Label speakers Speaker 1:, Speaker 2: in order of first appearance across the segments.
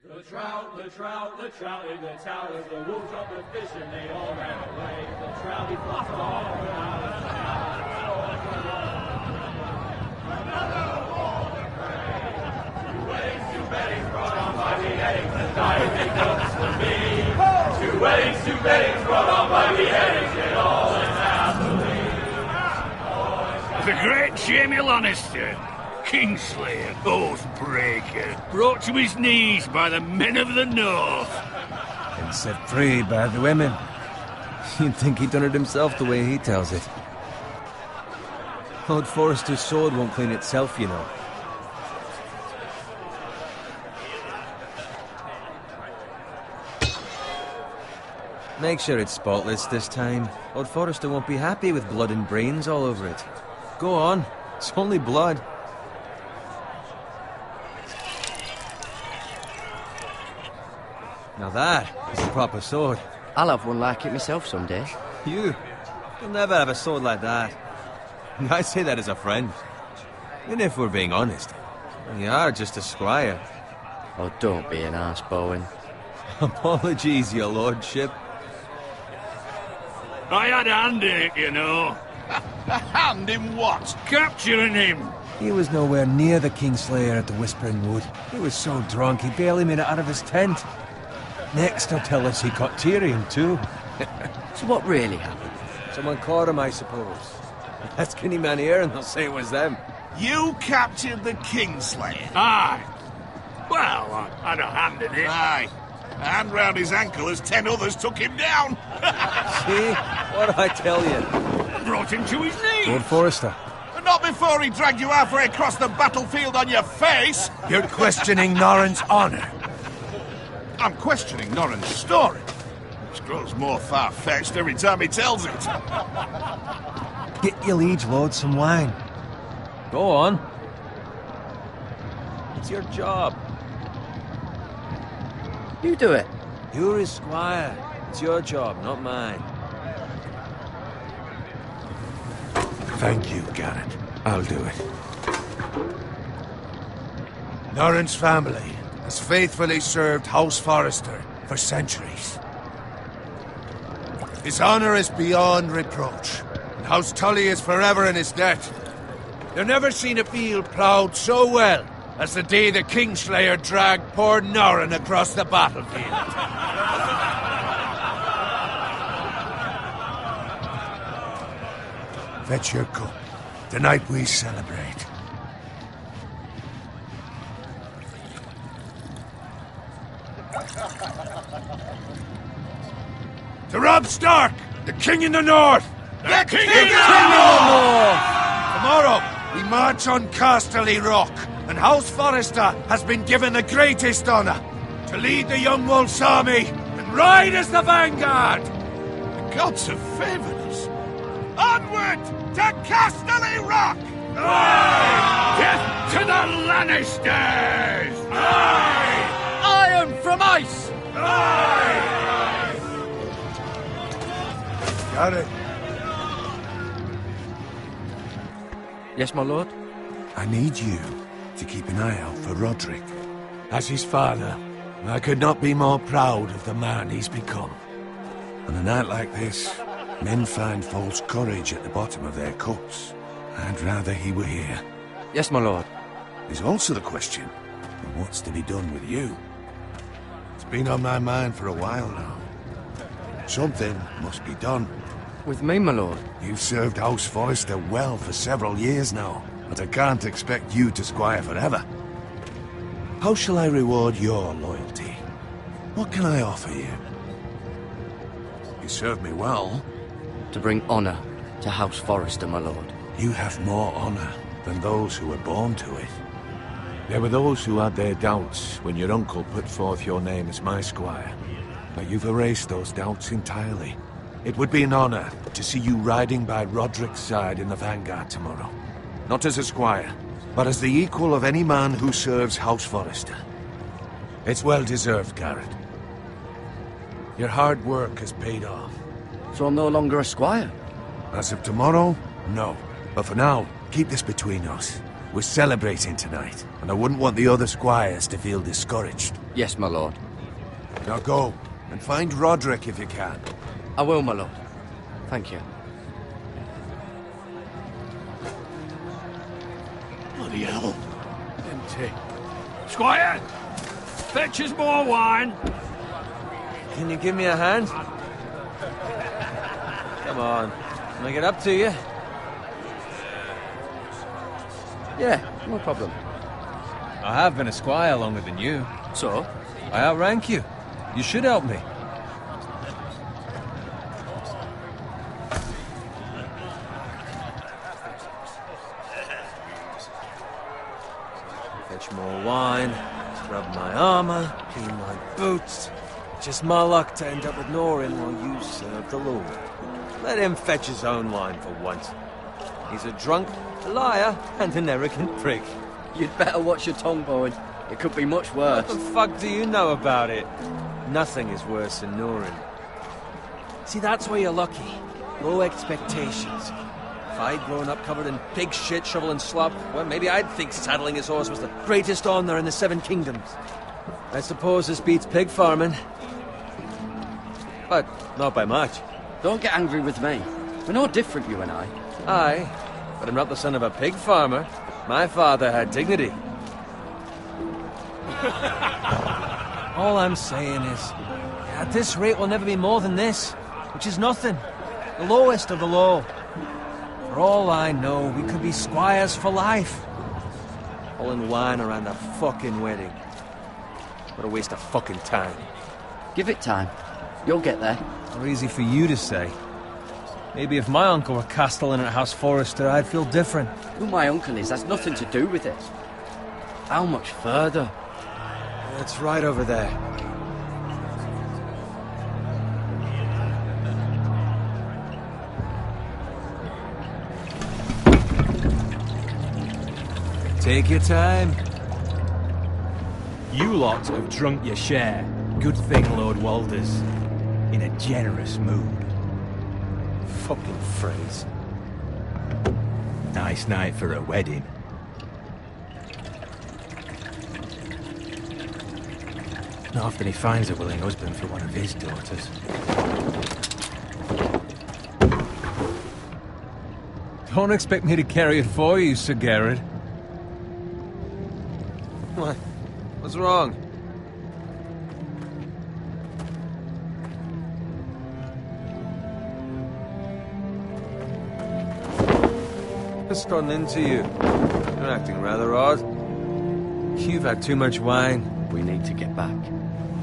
Speaker 1: The trout in the towers, the wolves dropped the fish and they all ran away. The trout, he flopped all around the Two weddings brought on by beheadings, and diving cups for me. Two weddings brought on by beheadings, and all in happily.
Speaker 2: The great Jamie Lannister, Kingslayer, Oathbreaker, brought to his knees by the men of the North.
Speaker 3: And set free by the women. You'd think he'd done it himself the way he tells it. Lord Forrester's sword won't clean itself, you know. Make sure it's spotless this time. Lord Forrester won't be happy with blood and brains all over it. Go on. It's only blood. Now that is a proper sword.
Speaker 4: I'll have one like it myself someday.
Speaker 3: You'll never have a sword like that. I say that as a friend. And if we're being honest, you are just a squire.
Speaker 4: Oh, don't be an arse, Bowen.
Speaker 3: Apologies, your lordship.
Speaker 2: I had a hand in it, you know.
Speaker 5: A hand in what?
Speaker 2: Capturing him.
Speaker 3: He was nowhere near the Kingslayer at the Whispering Wood. He was so drunk he barely made it out of his tent. Next he'll tell us he caught Tyrion too.
Speaker 4: So what really happened?
Speaker 3: Someone caught him, I suppose. Ask any man here and they'll say it was them.
Speaker 5: You captured the Kingslayer?
Speaker 2: Aye. Well, I had a hand in it.
Speaker 5: Aye. A hand round his ankle as 10 others took him down.
Speaker 3: See? What did I tell you?
Speaker 2: Brought him to his knees.
Speaker 3: Lord Forrester.
Speaker 5: But not before he dragged you halfway across the battlefield on your face.
Speaker 6: You're questioning Norrin's honor.
Speaker 5: I'm questioning Norrin's story, which grows more far-fetched every time he tells it.
Speaker 3: Get your liege lord some wine. Go on. It's your job.
Speaker 4: You do it.
Speaker 3: You're his squire. It's your job, not mine.
Speaker 6: Thank you, Garrett. I'll do it. Norrin's family has faithfully served House Forrester for centuries. His honor is beyond reproach, and House Tully is forever in his debt. You've never seen a field ploughed so well as the day the Kingslayer dragged poor Norrin across the battlefield. Fetch your cup. Tonight we celebrate. To Robb Stark, the King in the North!
Speaker 5: The King
Speaker 6: in the North! Tomorrow, we march on Casterly Rock, and House Forrester has been given the greatest honor to lead the Young Wolf's army and ride as the vanguard!
Speaker 5: The gods have favored us. Onward to Casterly Rock!
Speaker 2: Aye! Death to the Lannisters!
Speaker 5: Aye!
Speaker 4: Iron from ice!
Speaker 5: Aye!
Speaker 6: Got it.
Speaker 4: Yes, my lord?
Speaker 6: I need you to keep an eye out for Roderick. As his father, I could not be more proud of the man he's become. On a night like this, men find false courage at the bottom of their cups. I'd rather he were here.
Speaker 4: Yes, my lord.
Speaker 6: There's also the question of what's to be done with you. It's been on my mind for a while now. Something must be done.
Speaker 4: With me, my lord?
Speaker 6: You've served House Forrester well for several years now, but I can't expect you to squire forever. How shall I reward your loyalty? What can I offer you? You served me well.
Speaker 4: To bring honor to House Forrester, my lord.
Speaker 6: You have more honor than those who were born to it. There were those who had their doubts when your uncle put forth your name as my squire. But you've erased those doubts entirely. It would be an honor to see you riding by Roderick's side in the vanguard tomorrow. Not as a squire, but as the equal of any man who serves House Forrester. It's well deserved, Garrett. Your hard work has paid off.
Speaker 4: So I'm no longer a squire?
Speaker 6: As of tomorrow, no. But for now, keep this between us.
Speaker 3: We're celebrating tonight, and I wouldn't want the other squires to feel discouraged.
Speaker 4: Yes, my lord.
Speaker 3: Now go, and find Roderick if you can.
Speaker 4: I will, my lord. Thank you.
Speaker 2: Bloody hell. Empty. Squire! Fetch us more wine!
Speaker 3: Can you give me a hand? Come on. Can I get up to you?
Speaker 4: Yeah, no problem.
Speaker 3: I have been a squire longer than you.
Speaker 4: So?
Speaker 3: I outrank you. You should help me. Fetch more wine, scrub my armor, clean my boots. Just my luck to end up with Norin while you serve the Lord. Let him fetch his own wine for once. He's a drunk, a liar, and an arrogant prick.
Speaker 4: You'd better watch your tongue, Bowen. It could be much worse.
Speaker 3: What the fuck do you know about it? Nothing is worse than Norin. See, that's why you're lucky. Low expectations. If I'd grown up covered in pig shit, shovel and slop, well, maybe I'd think saddling his horse was the greatest honor in the Seven Kingdoms. I suppose this beats pig farming. But not by much.
Speaker 4: Don't get angry with me. We're no different, you and I.
Speaker 3: Aye, but I'm not the son of a pig farmer. My father had dignity. All I'm saying is, at this rate we'll never be more than this, which is nothing. The lowest of the low. For all I know, we could be squires for life. All in wine around a fucking wedding. What a waste of fucking time.
Speaker 4: Give it time. You'll get there.
Speaker 3: Not easy for you to say. Maybe if my uncle were castellan at House Forrester, I'd feel different.
Speaker 4: Who my uncle is has nothing to do with it. How much further?
Speaker 3: It's right over there. Take your time.
Speaker 7: You lot have drunk your share. Good thing Lord Walder's in a generous mood.
Speaker 3: Fucking phrase.
Speaker 7: Nice night for a wedding. Not often he finds a willing husband for one of his daughters.
Speaker 3: Don't expect me to carry it for you, Sir Garrett. What? What's wrong? What's gotten into you? You're acting rather odd. You've had too much wine.
Speaker 4: We need to get back.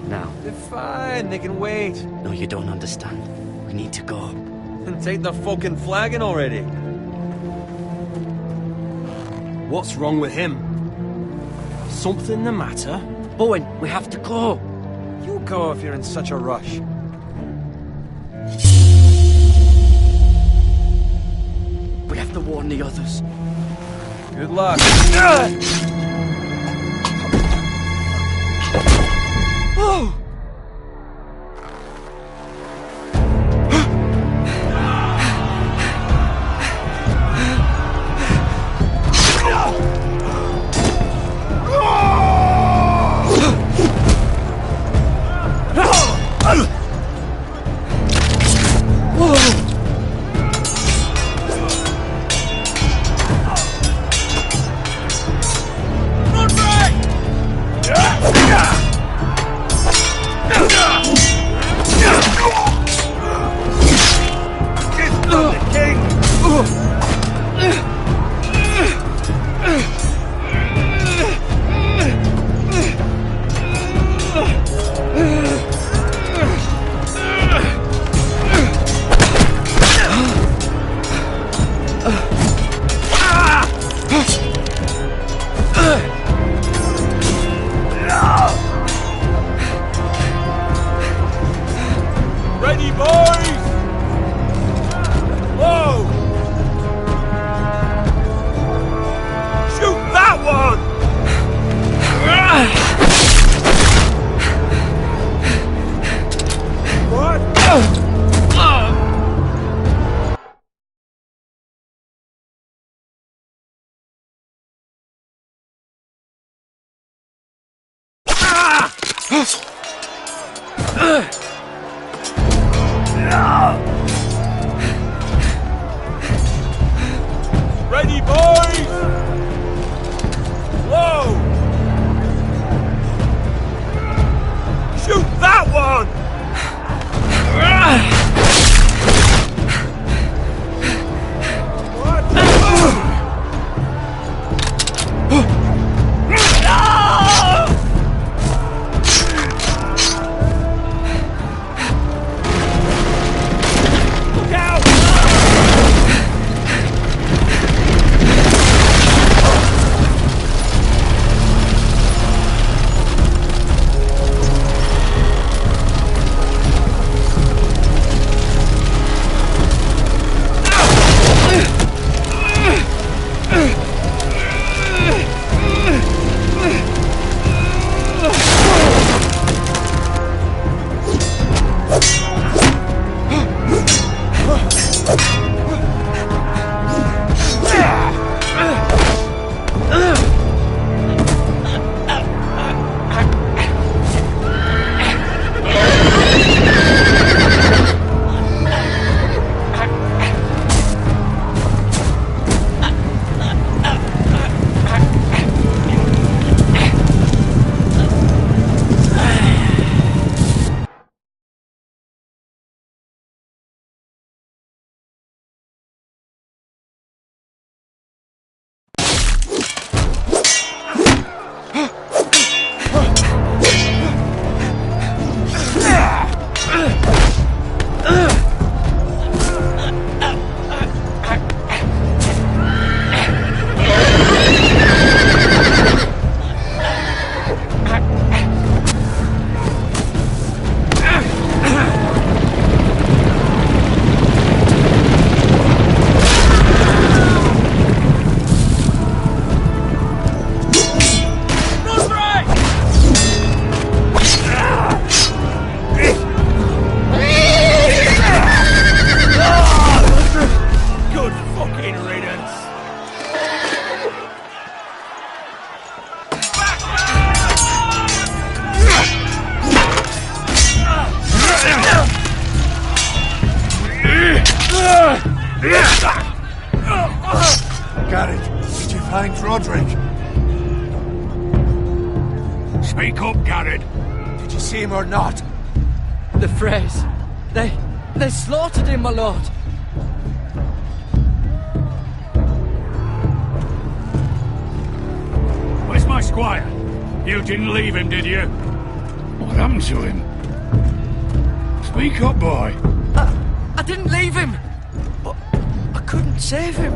Speaker 4: Now.
Speaker 3: They're fine, they can wait.
Speaker 4: No, you don't understand. We need to go.
Speaker 3: And take the fucking flagon already.
Speaker 7: What's wrong with him? Something the matter?
Speaker 4: Bowen, we have to go.
Speaker 3: You go if you're in such a rush.
Speaker 4: We have to warn the others.
Speaker 3: Good luck.
Speaker 4: Oh!
Speaker 1: Ready, boys! Whoa! Shoot that one!
Speaker 6: Garrett, did you find Roderick?
Speaker 2: Speak up, Garrett.
Speaker 6: Did you see him or not?
Speaker 4: The Freys. They slaughtered him, my lord.
Speaker 2: Where's my squire? You didn't leave him, did you? What happened to him? Speak up, boy.
Speaker 4: I didn't leave him, but I couldn't save him.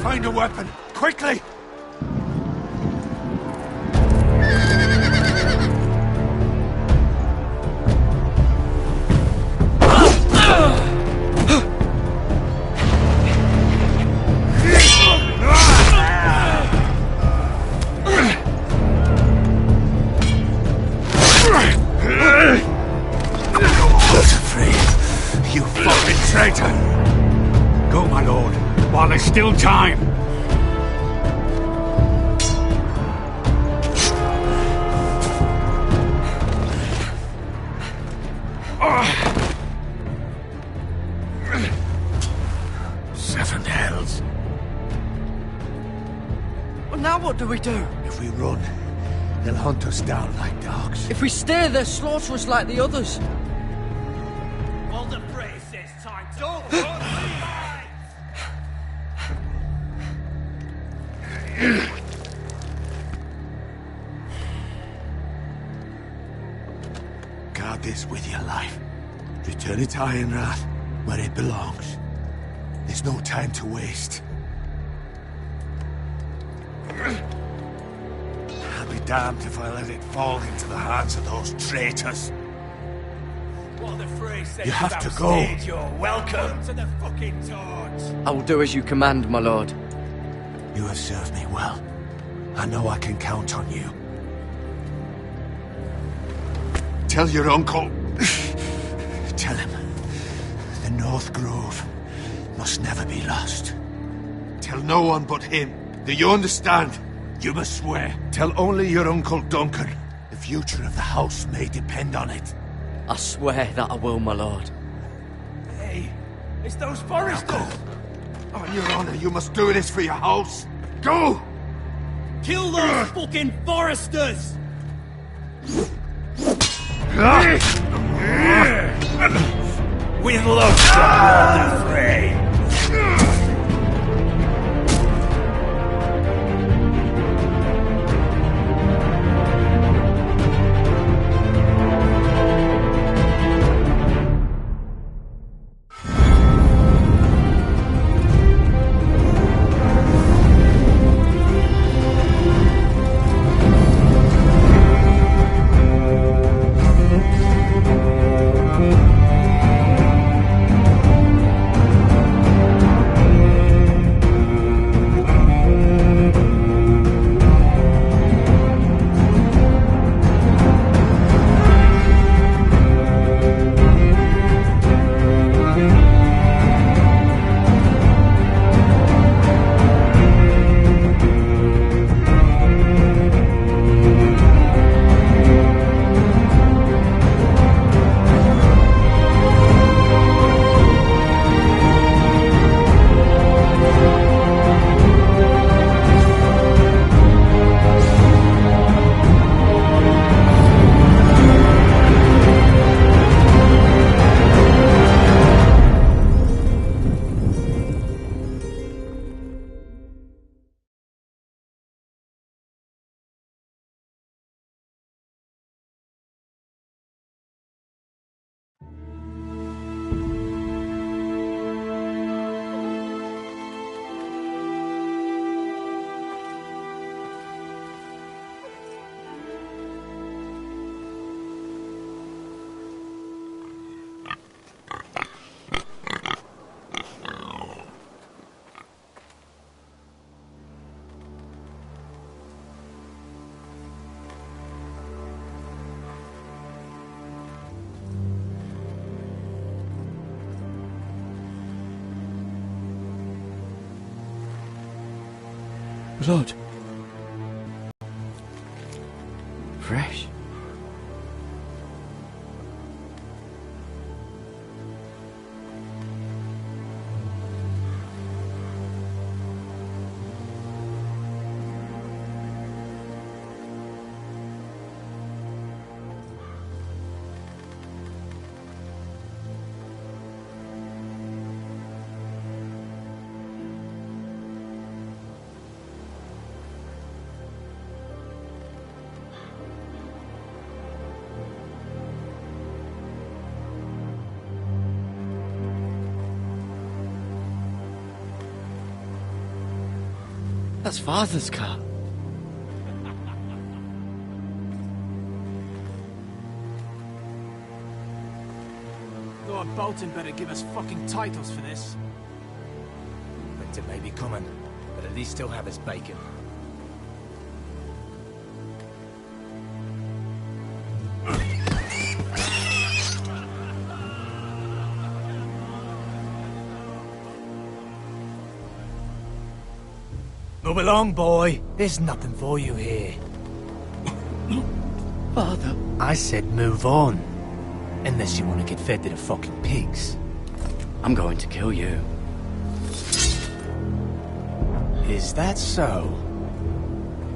Speaker 6: Find a weapon, quickly!
Speaker 2: Go, my lord, while there's still time. Seven hells.
Speaker 4: Well, now what do we do?
Speaker 6: If we run, they'll hunt us down like dogs.
Speaker 4: If we stay, they'll slaughter us like the others.
Speaker 1: All the phrase says time. Don't run,
Speaker 6: Guard this with your life. Return it to Ironrath, where it belongs. There's no time to waste. I'll be damned if I let it fall into the hands of those traitors.
Speaker 1: While the phrase says
Speaker 6: You have
Speaker 1: about
Speaker 6: to go.
Speaker 1: stage, you're welcome to the fucking torch.
Speaker 4: I will do as you command, my lord.
Speaker 6: You have served me well. I know I can count on you. Tell your uncle. Tell him. The North Grove must never be lost. Tell no one but him. Do you understand? You must swear. Tell only your Uncle Duncan. The future of the house may depend on it.
Speaker 4: I swear that I will, my lord.
Speaker 3: Hey, it's those foresters!
Speaker 6: Go. On your honor, you must do this for your house. Go!
Speaker 7: Kill those fucking foresters!
Speaker 2: With love from Walter Frey.
Speaker 4: Blood. Fresh. That's Father's car.
Speaker 3: Lord Bolton better give us fucking titles for this.
Speaker 7: Winter may be coming, but at least he'll have his bacon. Move along, boy. There's nothing for you here.
Speaker 4: Father.
Speaker 7: I said move on. Unless you want to get fed to the fucking pigs.
Speaker 4: I'm going to kill you.
Speaker 7: Is that so?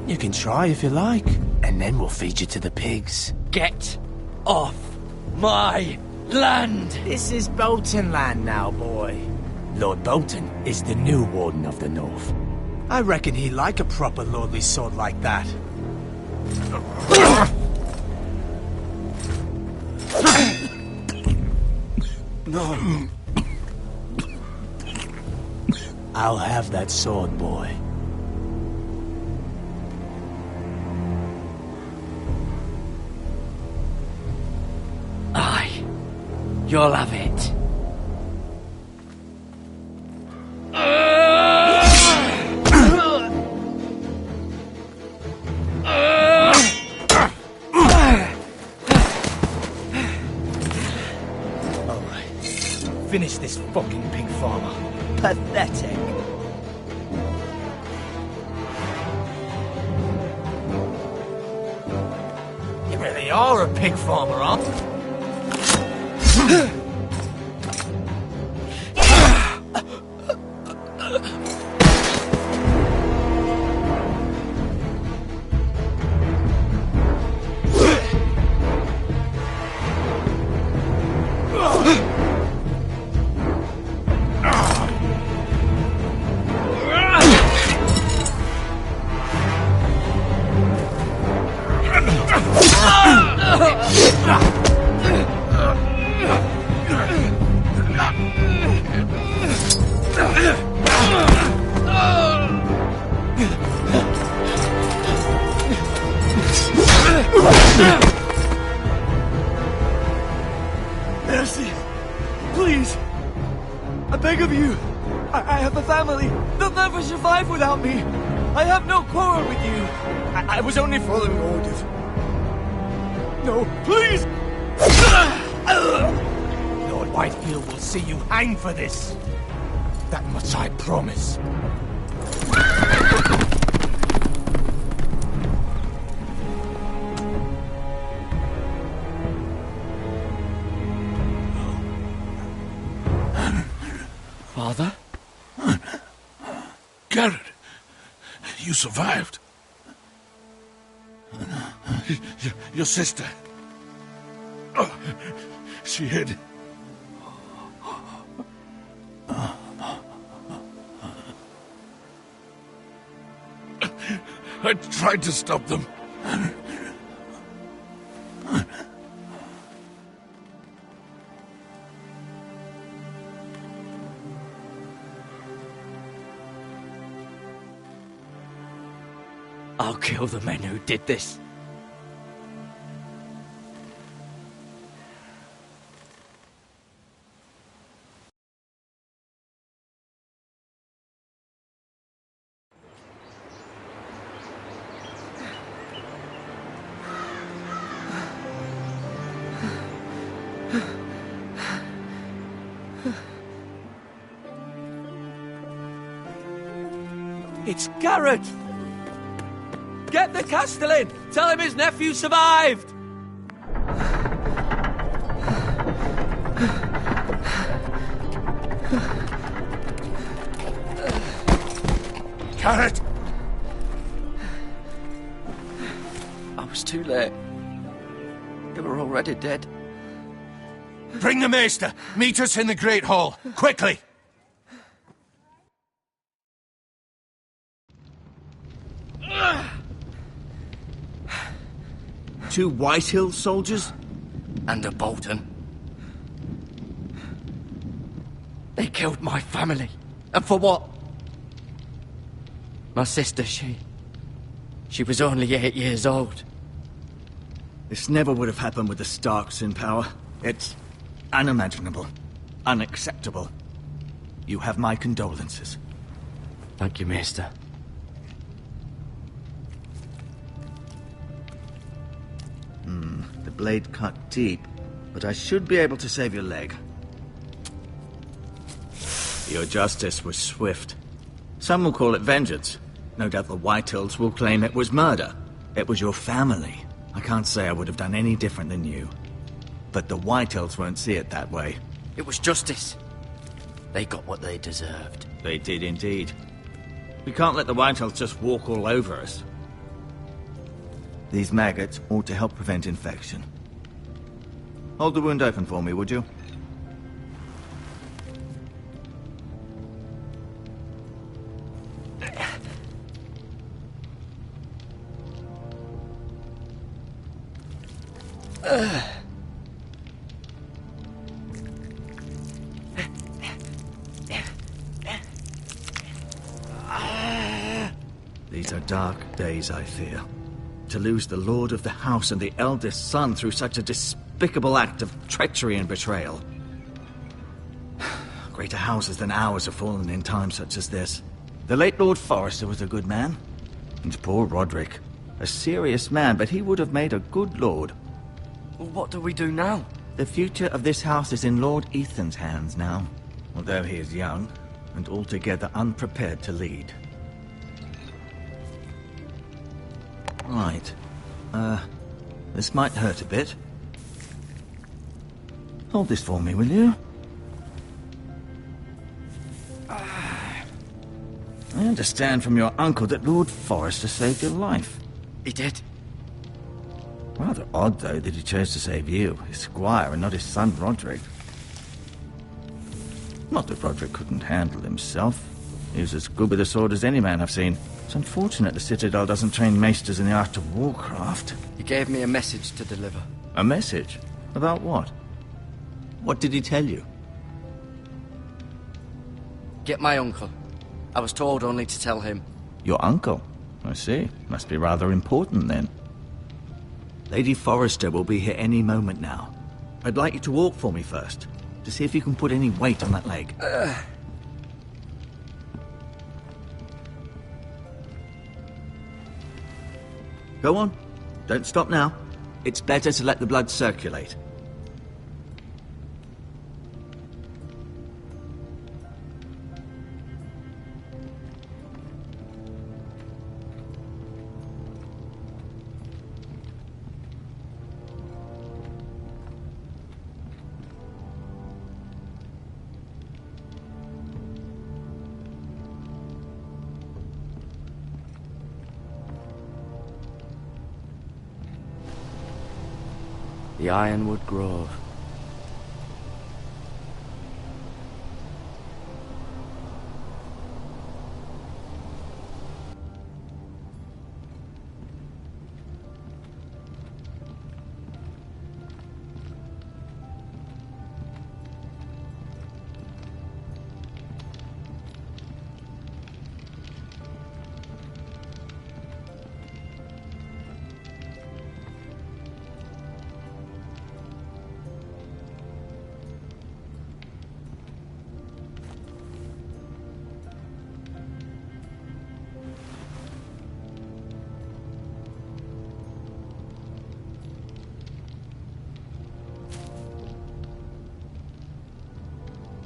Speaker 7: You can try if you like, and then we'll feed you to the pigs.
Speaker 4: Get off my land!
Speaker 7: This is Bolton land now, boy. Lord Bolton is the new Warden of the North. I reckon he'd like a proper lordly sword like that.
Speaker 4: No.
Speaker 7: I'll have that sword, boy.
Speaker 4: Aye. You'll have it.
Speaker 7: Finish this fucking pig farmer.
Speaker 4: Pathetic.
Speaker 7: really are a pig farmer, aren't you?
Speaker 8: Mercy! Please! I beg of you! I have a family! They'll never survive without me! I have no quarrel with you! I was only following orders. No, please!
Speaker 7: Lord Whitefield will see you hang for this. That much I promise.
Speaker 4: Father?
Speaker 5: Garrett, you survived. Your sister. Oh, she hid. I tried to stop them.
Speaker 4: I'll kill the men who did this.
Speaker 3: It's Garrett! Get the Castellan! Tell him his nephew survived!
Speaker 5: Garrett!
Speaker 4: I was too late. They were already dead.
Speaker 7: Bring the maester! Meet us in the Great Hall! Quickly!
Speaker 8: Two Whitehill soldiers?
Speaker 4: And a Bolton. They killed my family. And for what? My sister, she was only 8 years old.
Speaker 8: This never would have happened with the Starks in power. It's unimaginable. Unacceptable. You have my condolences.
Speaker 4: Thank you, Maester.
Speaker 8: The blade cut deep, but I should be able to save your leg. Your justice was swift. Some will call it vengeance. No doubt the Whitehills will claim it was murder. It was your family. I can't say I would have done any different than you. But the Whitehills won't see it that way.
Speaker 4: It was justice. They got what they deserved.
Speaker 8: They did indeed. We can't let the Whitehills just walk all over us. These maggots ought to help prevent infection. Hold the wound open for me, would you? These are dark days, I fear. To lose the lord of the house and the eldest son through such a despicable act of treachery and betrayal. Greater houses than ours have fallen in times such as this. The late Lord Forrester was a good man. And poor Roderick. A serious man, but he would have made a good lord.
Speaker 4: Well, what do we do now?
Speaker 8: The future of this house is in Lord Ethan's hands now. Although he is young, and altogether unprepared to lead. Right. The
Speaker 9: This might hurt a bit. Hold this for me, will you? I understand from your uncle that Lord Forrester saved your life.
Speaker 4: He did.
Speaker 9: Rather odd, though, that he chose to save you, his squire, and not his son Roderick. Not that Roderick couldn't handle himself. He was as good with a sword as any man I've seen. It's unfortunate the Citadel doesn't train maesters in the art of warcraft.
Speaker 4: He gave me a message to deliver.
Speaker 9: A message? About what? What did he tell you?
Speaker 4: Get my uncle. I was told only to tell him.
Speaker 9: Your uncle? I see. Must be rather important, then. Lady Forrester will be here any moment now. I'd like you to walk for me first, to see if you can put any weight on that leg. Go on. Don't stop now. It's better to let the blood circulate.
Speaker 4: The Ironwood Grove.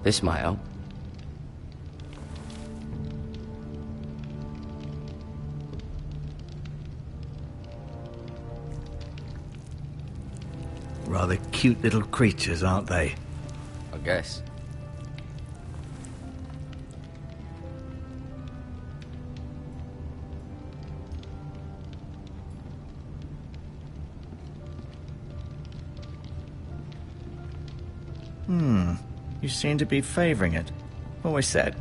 Speaker 4: This might help.
Speaker 9: Rather cute little creatures, aren't they?
Speaker 4: I guess.
Speaker 9: You seem to be favoring it. Always said.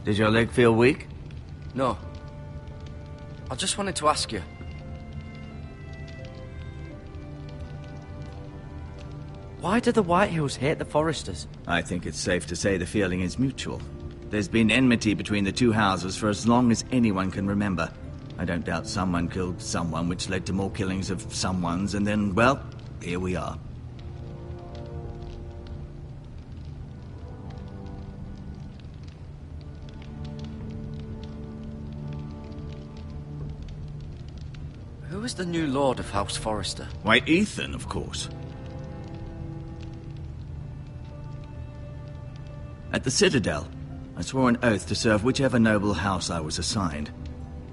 Speaker 9: Did your leg feel weak?
Speaker 4: No. I just wanted to ask you. Why do the Whitehills hate the Forresters?
Speaker 9: I think it's safe to say the feeling is mutual. There's been enmity between the two houses for as long as anyone can remember. I don't doubt someone killed someone, which led to more killings of someones, and then, well, here we are.
Speaker 4: Who is the new Lord of House Forrester?
Speaker 9: Why, Ethan, of course. At the Citadel, I swore an oath to serve whichever noble house I was assigned.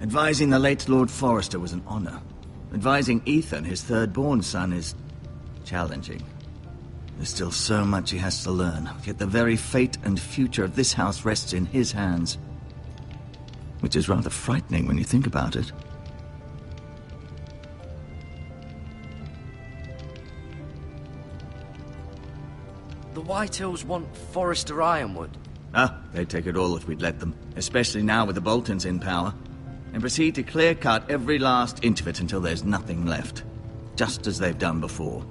Speaker 9: Advising the late Lord Forrester was an honor. Advising Ethan, his third-born son, is challenging. There's still so much he has to learn, yet the very fate and future of this house rests in his hands. Which is rather frightening when you think about it.
Speaker 4: The Whitehills want Forrester Ironwood.
Speaker 9: Ah, they'd take it all if we'd let them, especially now with the Boltons in power, and proceed to clear-cut every last inch of it until there's nothing left, just as they've done before.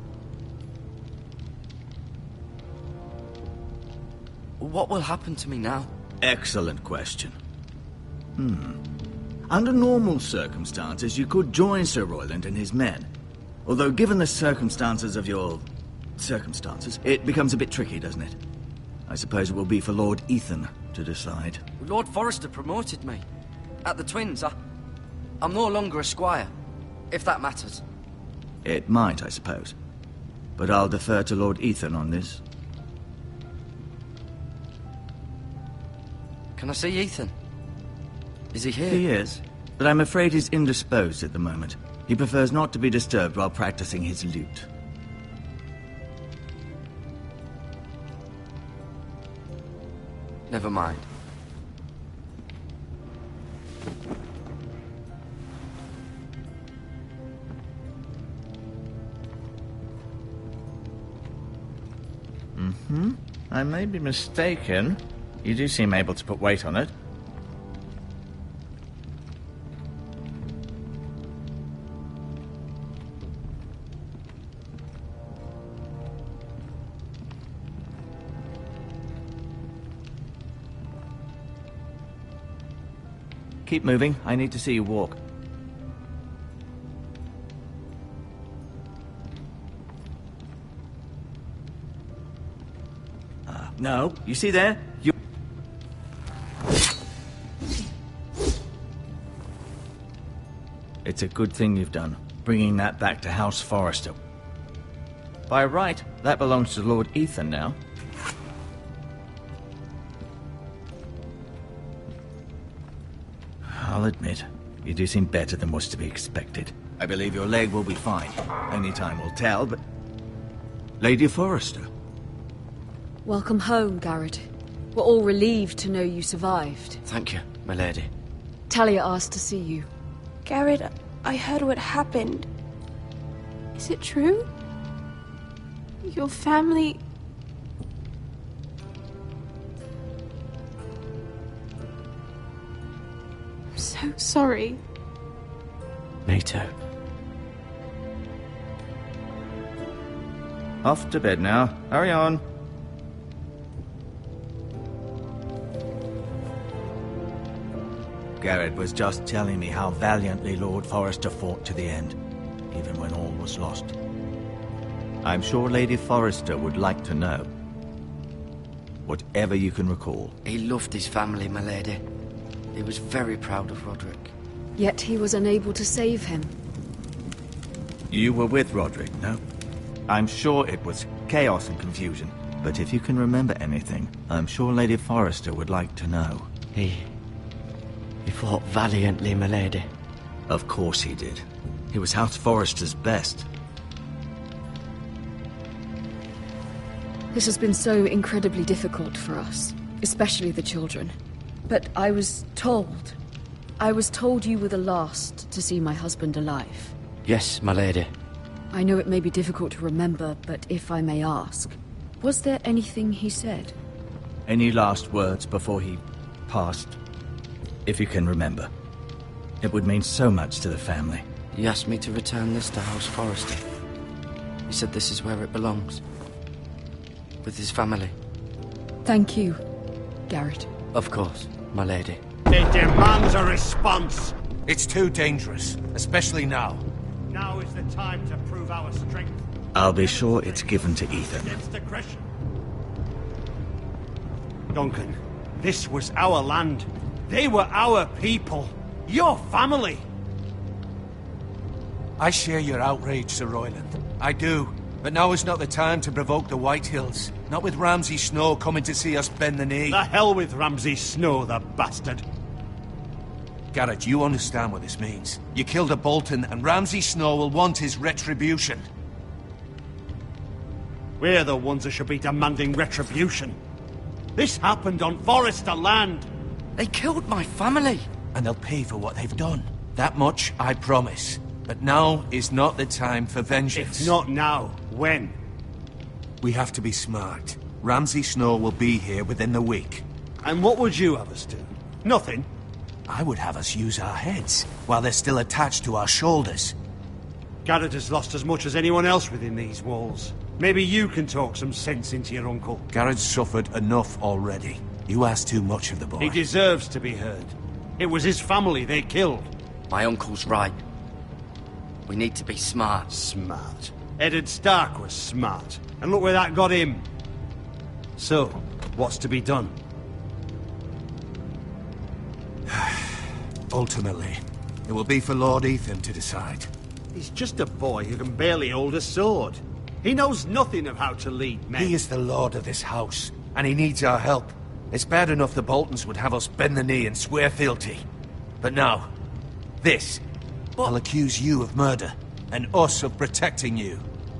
Speaker 4: What will happen to me now?
Speaker 9: Excellent question. Under normal circumstances, you could join Sir Royland and his men. Although given the circumstances of your circumstances, it becomes a bit tricky, doesn't it? I suppose it will be for Lord Ethan to decide.
Speaker 4: Lord Forrester promoted me. At the Twins, I'm no longer a squire, if that matters.
Speaker 9: It might, I suppose. But I'll defer to Lord Ethan on this.
Speaker 4: Can I see Ethan? Is he here?
Speaker 9: He is, but I'm afraid he's indisposed at the moment. He prefers not to be disturbed while practicing his lute.
Speaker 4: Never mind.
Speaker 9: I may be mistaken. You do seem able to put weight on it. Keep moving. I need to see you walk. No, you see there? It's a good thing you've done, bringing that back to House Forrester. By right, that belongs to Lord Ethan now. I'll admit, you do seem better than was to be expected. I believe your leg will be fine. Only time will tell, but... Lady Forrester.
Speaker 10: Welcome home, Garrett. We're all relieved to know you survived.
Speaker 4: Thank you, my lady.
Speaker 10: Talia asked to see you.
Speaker 11: Garrett, I heard what happened. Is it true? Your family... I'm so sorry.
Speaker 4: Me too.
Speaker 9: Off to bed now. Hurry on. Garrett was just telling me how valiantly Lord Forrester fought to the end, even when all was lost. I'm sure Lady Forrester would like to know. Whatever you can recall.
Speaker 4: He loved his family, my lady. He was very proud of Roderick.
Speaker 10: Yet he was unable to save him.
Speaker 9: You were with Roderick, no? I'm sure it was chaos and confusion, but if you can remember anything, I'm sure Lady Forrester would like to know.
Speaker 4: He fought valiantly, my lady.
Speaker 9: Of course he did. He was House Forrester's best.
Speaker 10: This has been so incredibly difficult for us, especially the children. But I was told you were the last to see my husband alive.
Speaker 4: Yes, my lady.
Speaker 10: I know it may be difficult to remember, but if I may ask, was there anything he said?
Speaker 9: Any last words before he passed? If you can remember. It would mean so much to the family.
Speaker 4: He asked me to return this to House Forrester. He said this is where it belongs. With his family.
Speaker 10: Thank you, Garrett.
Speaker 4: Of course, my lady.
Speaker 2: It demands a response.
Speaker 6: It's too dangerous, especially now.
Speaker 2: Now is the time to prove our strength.
Speaker 9: I'll be sure it's given to Ethan.
Speaker 2: Against aggression. Duncan, this was our land. They were our people. Your family.
Speaker 6: I share your outrage, Sir Royland. I do. But now is not the time to provoke the Whitehills. Not with Ramsay Snow coming to see us bend the knee.
Speaker 2: The hell with Ramsay Snow, the bastard.
Speaker 6: Garrett, you understand what this means. You killed a Bolton, and Ramsay Snow will want his retribution.
Speaker 2: We're the ones that should be demanding retribution. This happened on Forrester land.
Speaker 4: They killed my family.
Speaker 6: And they'll pay for what they've done. That much, I promise. But now is not the time for vengeance.
Speaker 2: If not now, when?
Speaker 6: We have to be smart. Ramsay Snow will be here within the week.
Speaker 2: And what would you have us do? Nothing.
Speaker 6: I would have us use our heads, while they're still attached to our shoulders.
Speaker 2: Garrett has lost as much as anyone else within these walls. Maybe you can talk some sense into your uncle.
Speaker 6: Garrett's suffered enough already. You ask too much of the boy.
Speaker 2: He deserves to be heard. It was his family they killed.
Speaker 4: My uncle's right. We need to be smart.
Speaker 2: Smart. Eddard Stark was smart. And look where that got him. So, what's to be done?
Speaker 6: Ultimately, it will be for Lord Ethan to decide.
Speaker 2: He's just a boy who can barely hold a sword. He knows nothing of how to lead men.
Speaker 6: He is the lord of this house, and he needs our help. It's bad enough the Boltons would have us bend the knee and swear fealty. But now, this
Speaker 3: I'll accuse you of murder, and us of protecting you.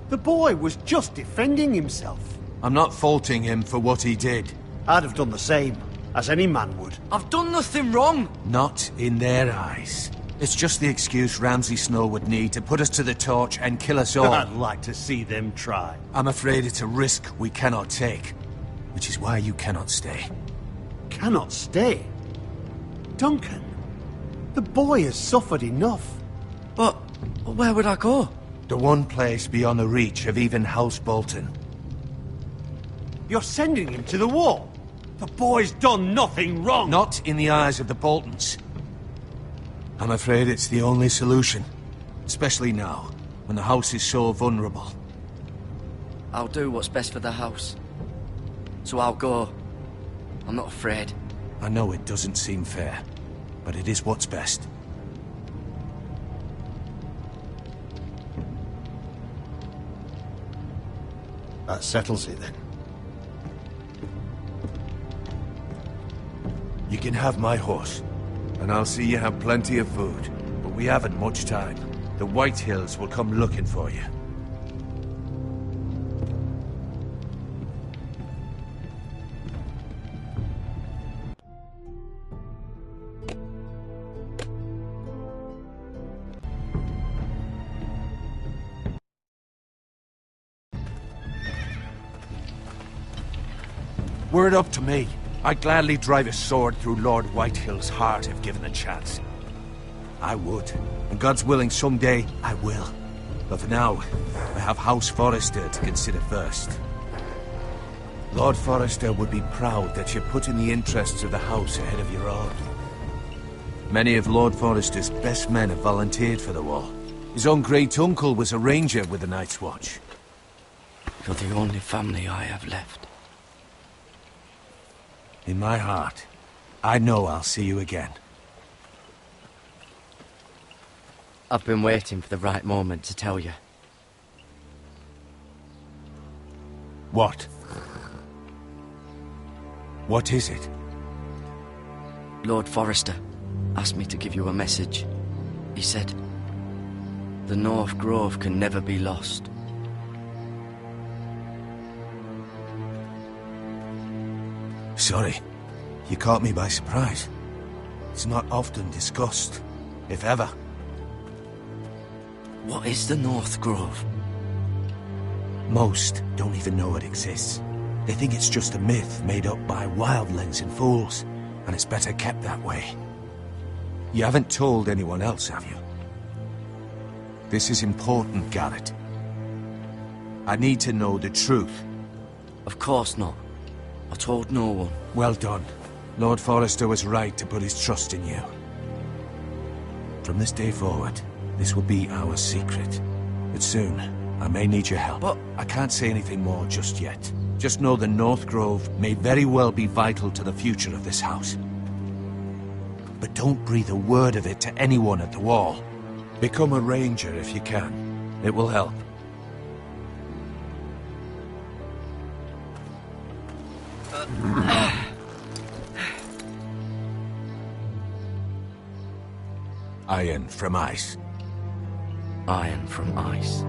Speaker 12: The boy was just defending himself.
Speaker 3: I'm not faulting him for what he did.
Speaker 12: I'd have done the same, as any man would.
Speaker 4: I've done nothing wrong!
Speaker 3: Not in their eyes. It's just the excuse Ramsay Snow would need to put us to the torch and kill us all.
Speaker 12: I'd like to see them try.
Speaker 3: I'm afraid it's a risk we cannot take, which is why you cannot stay.
Speaker 12: Cannot stay? Duncan, the boy has suffered enough.
Speaker 4: But where would I go?
Speaker 3: The one place beyond the reach of even House Bolton.
Speaker 12: You're sending him to the wall? The boy's done nothing wrong!
Speaker 3: Not in the eyes of the Boltons. I'm afraid it's the only solution. Especially now, when the house is so vulnerable.
Speaker 4: I'll do what's best for the house. So I'll go. I'm not afraid.
Speaker 3: I know it doesn't seem fair, but it is what's best.
Speaker 12: That settles it then.
Speaker 6: You can have my horse, and I'll see you have plenty of food. But we haven't much time. The White Hills will come looking for you.
Speaker 3: Were it up to me, I'd gladly drive a sword through Lord Whitehill's heart if given a chance. I would. And God's willing, someday I will. But for now, I have House Forrester to consider first. Lord Forrester would be proud that you're putting the interests of the house ahead of your own. Many of Lord Forrester's best men have volunteered for the war. His own great-uncle was a ranger with the Night's Watch.
Speaker 4: You're the only family I have left.
Speaker 3: In my heart, I know I'll see you again.
Speaker 4: I've been waiting for the right moment to tell you.
Speaker 3: What? What is it?
Speaker 4: Lord Forrester asked me to give you a message. He said, the North Grove can never be lost.
Speaker 3: Sorry. You caught me by surprise. It's not often discussed, if ever.
Speaker 4: What is the North Grove?
Speaker 3: Most don't even know it exists. They think it's just a myth made up by wildlings and fools, and it's better kept that way. You haven't told anyone else, have you? This is important, Garrett. I need to know the truth.
Speaker 4: Of course not. I told no one.
Speaker 3: Well done. Lord Forrester was right to put his trust in you. From this day forward, this will be our secret. But soon, I may need your help.
Speaker 4: But
Speaker 3: I can't say anything more just yet. Just know the North Grove may very well be vital to the future of this house. But don't breathe a word of it to anyone at the wall. Become a ranger if you can. It will help. Iron from ice.
Speaker 4: Iron from ice.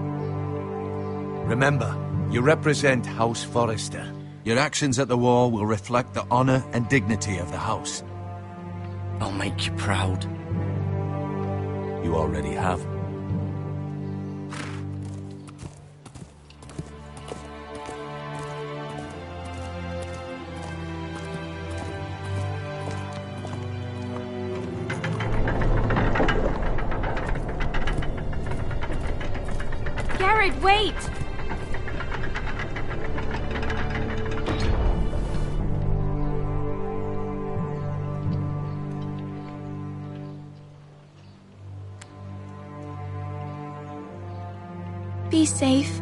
Speaker 3: Remember, you represent House Forrester. Your actions at the war will reflect the honor and dignity of the house.
Speaker 4: I'll make you proud.
Speaker 3: You already have.
Speaker 11: Garrett, wait! Be safe.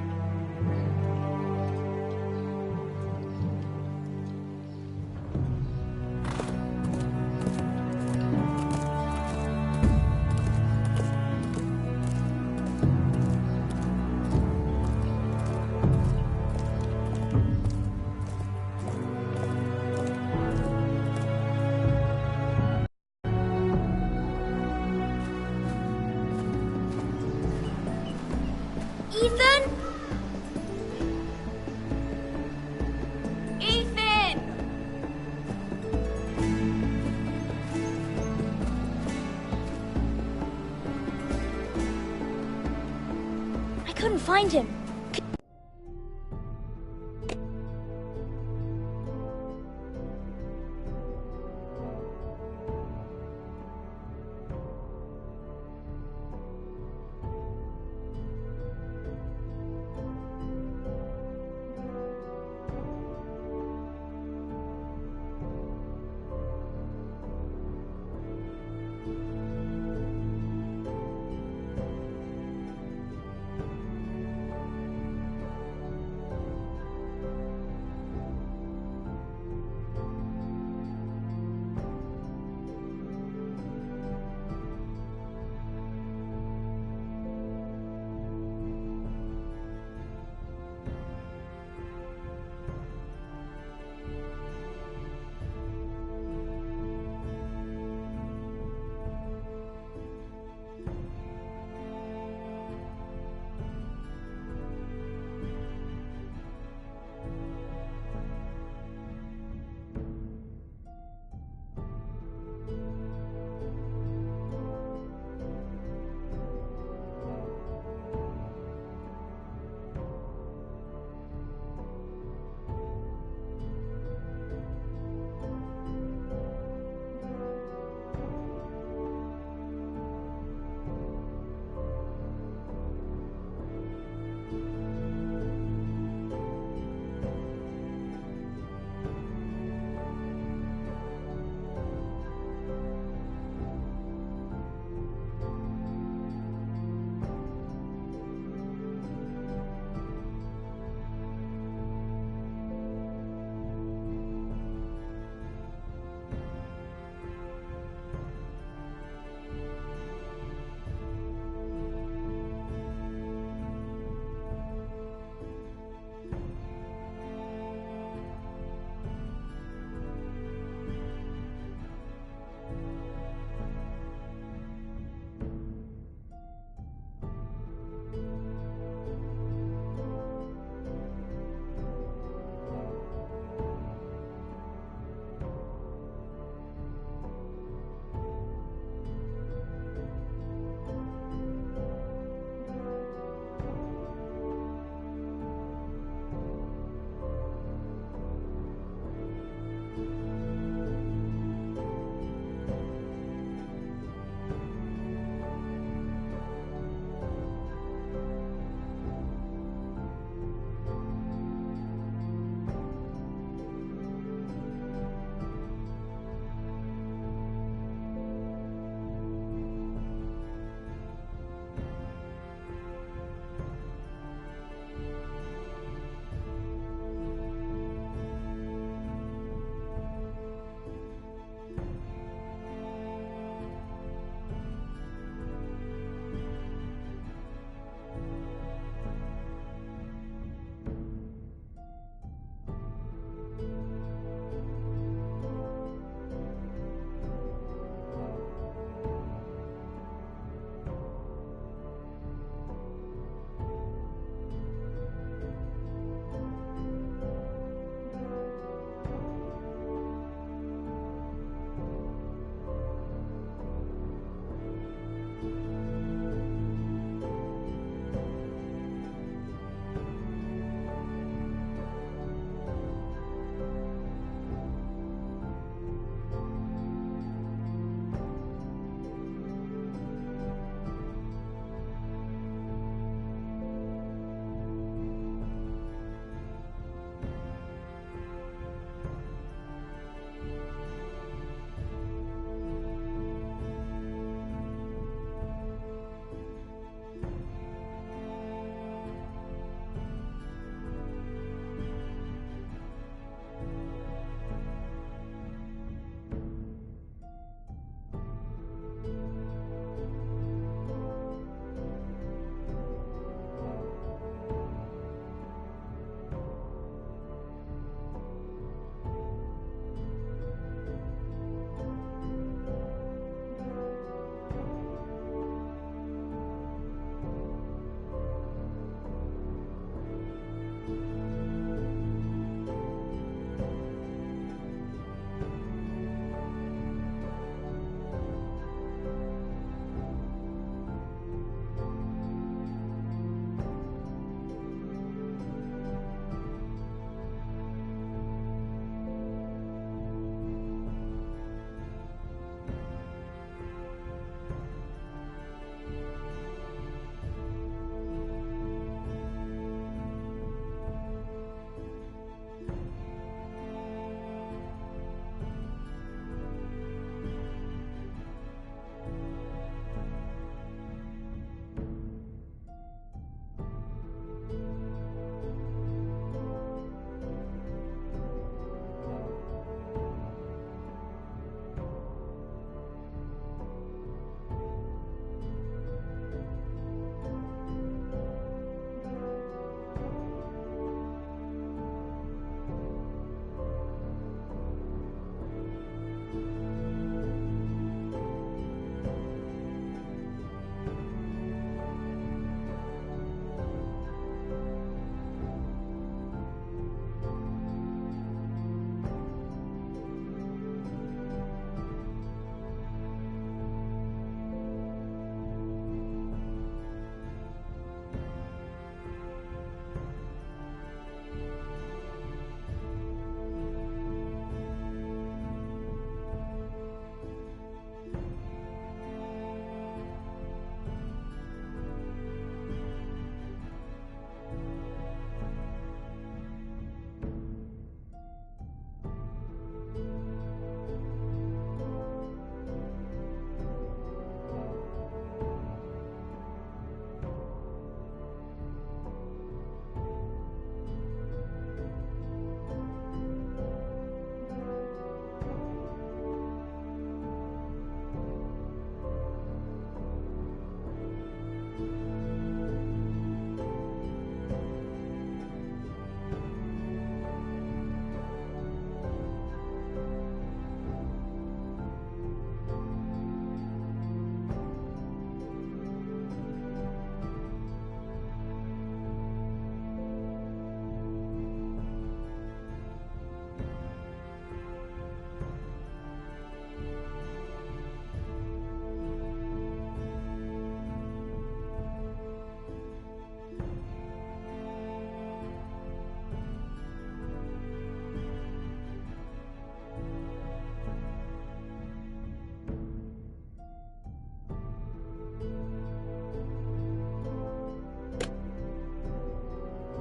Speaker 11: Ethan? Ethan! I couldn't find him.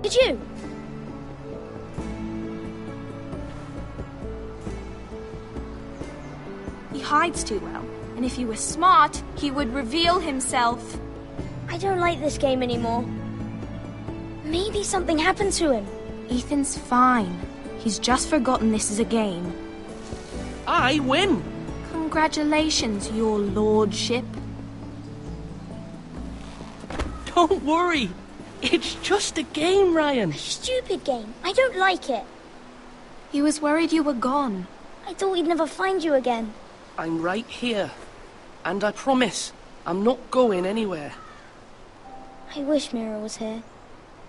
Speaker 11: Did you?
Speaker 13: He hides too well, and if he were smart, he would reveal himself.
Speaker 11: I don't like this game anymore. Maybe something happened to him.
Speaker 13: Ethan's fine. He's just forgotten this is a game.
Speaker 14: I win!
Speaker 13: Congratulations, your lordship.
Speaker 14: Don't worry. It's just a game, Ryan.
Speaker 11: Stupid game. I don't like it.
Speaker 13: He was worried you were gone.
Speaker 11: I thought we'd never find you again.
Speaker 14: I'm right here. And I promise, I'm not going anywhere.
Speaker 11: I wish Mira was here.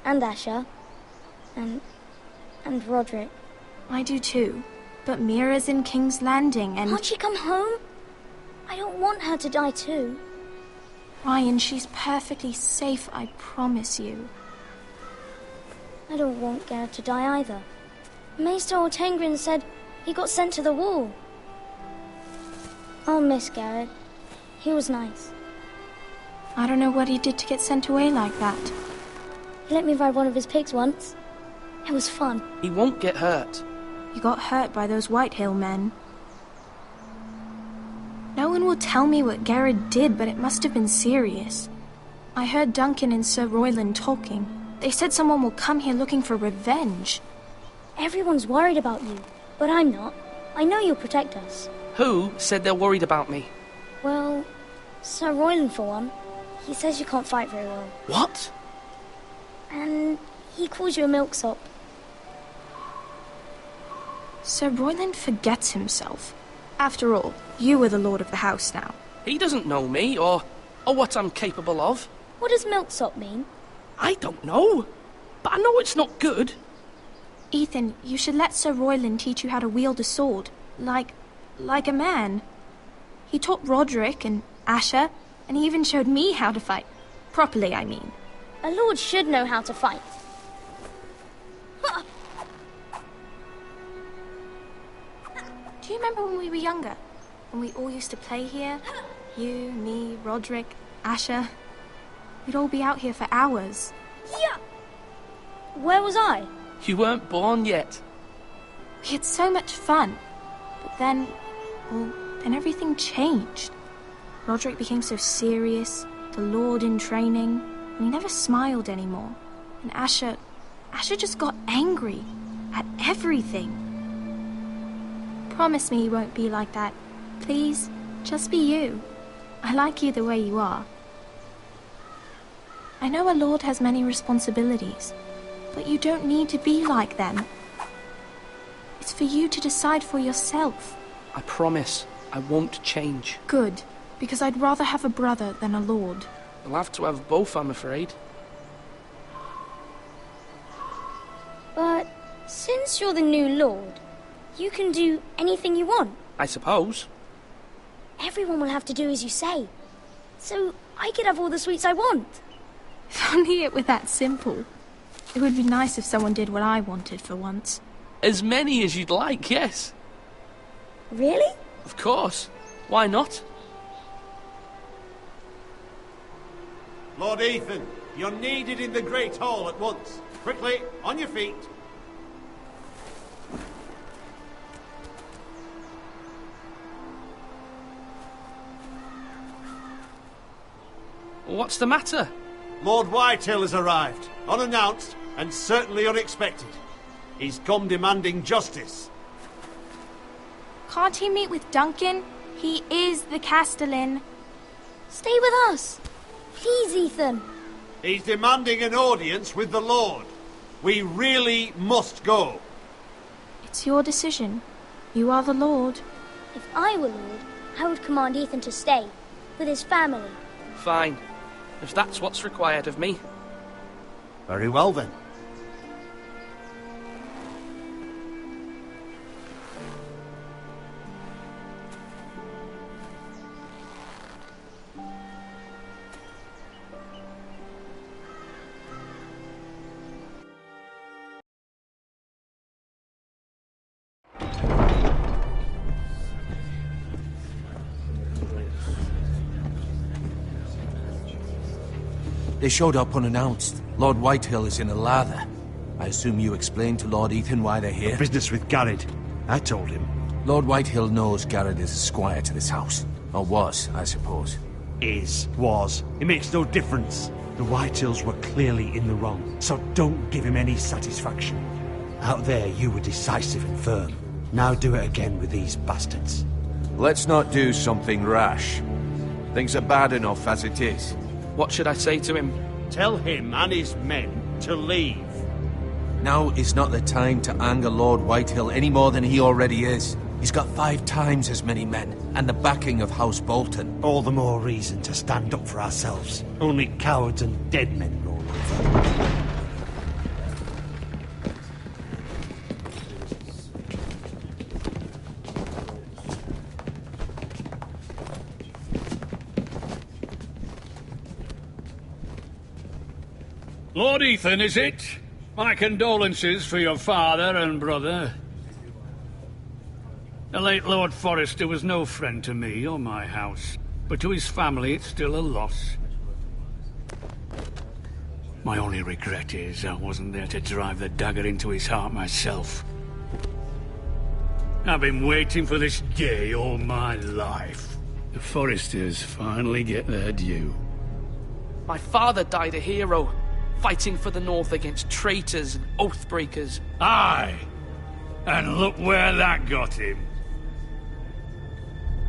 Speaker 11: And Asher. And Roderick.
Speaker 13: I do too. But Mira's in King's Landing and...
Speaker 11: Can't she come home? I don't want her to die too.
Speaker 13: Ryan, she's perfectly safe, I promise you.
Speaker 11: I don't want Garrett to die either. Maester Ortengrin said he got sent to the wall. I'll miss Garrett. He was nice.
Speaker 13: I don't know what he did to get sent away like that.
Speaker 11: He let me ride one of his pigs once. It was fun.
Speaker 14: He won't get hurt.
Speaker 13: You got hurt by those Whitehill men. No one will tell me what Garrett did, but it must have been serious. I heard Duncan and Sir Royland talking. They said someone will come here looking for revenge.
Speaker 11: Everyone's worried about you, but I'm not. I know you'll protect us.
Speaker 14: Who said they're worried about me?
Speaker 11: Well, Sir Royland for one. He says you can't fight very well.
Speaker 14: What?
Speaker 11: And he calls you a milksop.
Speaker 13: Sir Royland forgets himself. After all, you are the lord of the house now.
Speaker 14: He doesn't know me, or what I'm capable of.
Speaker 11: What does milksop mean?
Speaker 14: I don't know, but I know it's not good.
Speaker 13: Ethan, you should let Sir Royland teach you how to wield a sword. Like a man. He taught Roderick and Asher, and he even showed me how to fight. Properly, I mean.
Speaker 11: A lord should know how to fight.
Speaker 13: Do you remember when we were younger? When we all used to play here? You, me, Roderick, Asher. We'd all be out here for hours.
Speaker 11: Yeah! Where was I?
Speaker 14: You weren't born yet.
Speaker 13: We had so much fun. But then everything changed. Roderick became so serious, the Lord in training, and he never smiled anymore. And Asher just got angry at everything. Promise me you won't be like that. Please, just be you. I like you the way you are. I know a lord has many responsibilities, but you don't need to be like them. It's for you to decide for yourself.
Speaker 14: I promise I won't change.
Speaker 13: Good, because I'd rather have a brother than a lord.
Speaker 14: I'll have to have both, I'm afraid.
Speaker 11: But since you're the new lord, you can do anything you want.
Speaker 14: I suppose.
Speaker 11: Everyone will have to do as you say. So I could have all the sweets I want.
Speaker 13: If only it were that simple. It would be nice if someone did what I wanted for once.
Speaker 14: As many as you'd like, yes.
Speaker 11: Really?
Speaker 14: Of course. Why not?
Speaker 12: Lord Ethan, you're needed in the Great Hall at once. Quickly, on your feet.
Speaker 14: What's the matter?
Speaker 12: Lord Whitehill has arrived, unannounced and certainly unexpected. He's come demanding justice.
Speaker 13: Can't he meet with Duncan? He is the Castellan.
Speaker 11: Stay with us. Please, Ethan.
Speaker 12: He's demanding an audience with the Lord. We really must go.
Speaker 13: It's your decision. You are the Lord.
Speaker 11: If I were Lord, I would command Ethan to stay, with his family.
Speaker 14: Fine. If that's what's required of me.
Speaker 12: Very well, then.
Speaker 6: They showed up unannounced. Lord Whitehill is in a lather.
Speaker 3: I assume you explained to Lord Ethan why they're here?
Speaker 12: Business with Garrett. I told him.
Speaker 3: Lord Whitehill knows Garrett is a squire to this house. Or was, I suppose.
Speaker 12: Was. It makes no difference. The Whitehills were clearly in the wrong, so don't give him any satisfaction. Out there, you were decisive and firm. Now do it again with these bastards.
Speaker 6: Let's not do something rash. Things are bad enough as it is.
Speaker 14: What should I say to him?
Speaker 12: Tell him and his men to leave.
Speaker 3: Now is not the time to anger Lord Whitehill any more than he already is. He's got 5 times as many men, and the backing of House Bolton.
Speaker 12: All the more reason to stand up for ourselves. Only cowards and dead men roll over.
Speaker 2: Lord Ethan, is it? My condolences for your father and brother. The late Lord Forrester was no friend to me or my house, but to his family it's still a loss. My only regret is I wasn't there to drive the dagger into his heart myself. I've been waiting for this day all my life. The Forresters finally get their due.
Speaker 14: My father died a hero, fighting for the North against traitors and oath-breakers.
Speaker 2: Aye! And look where that got him.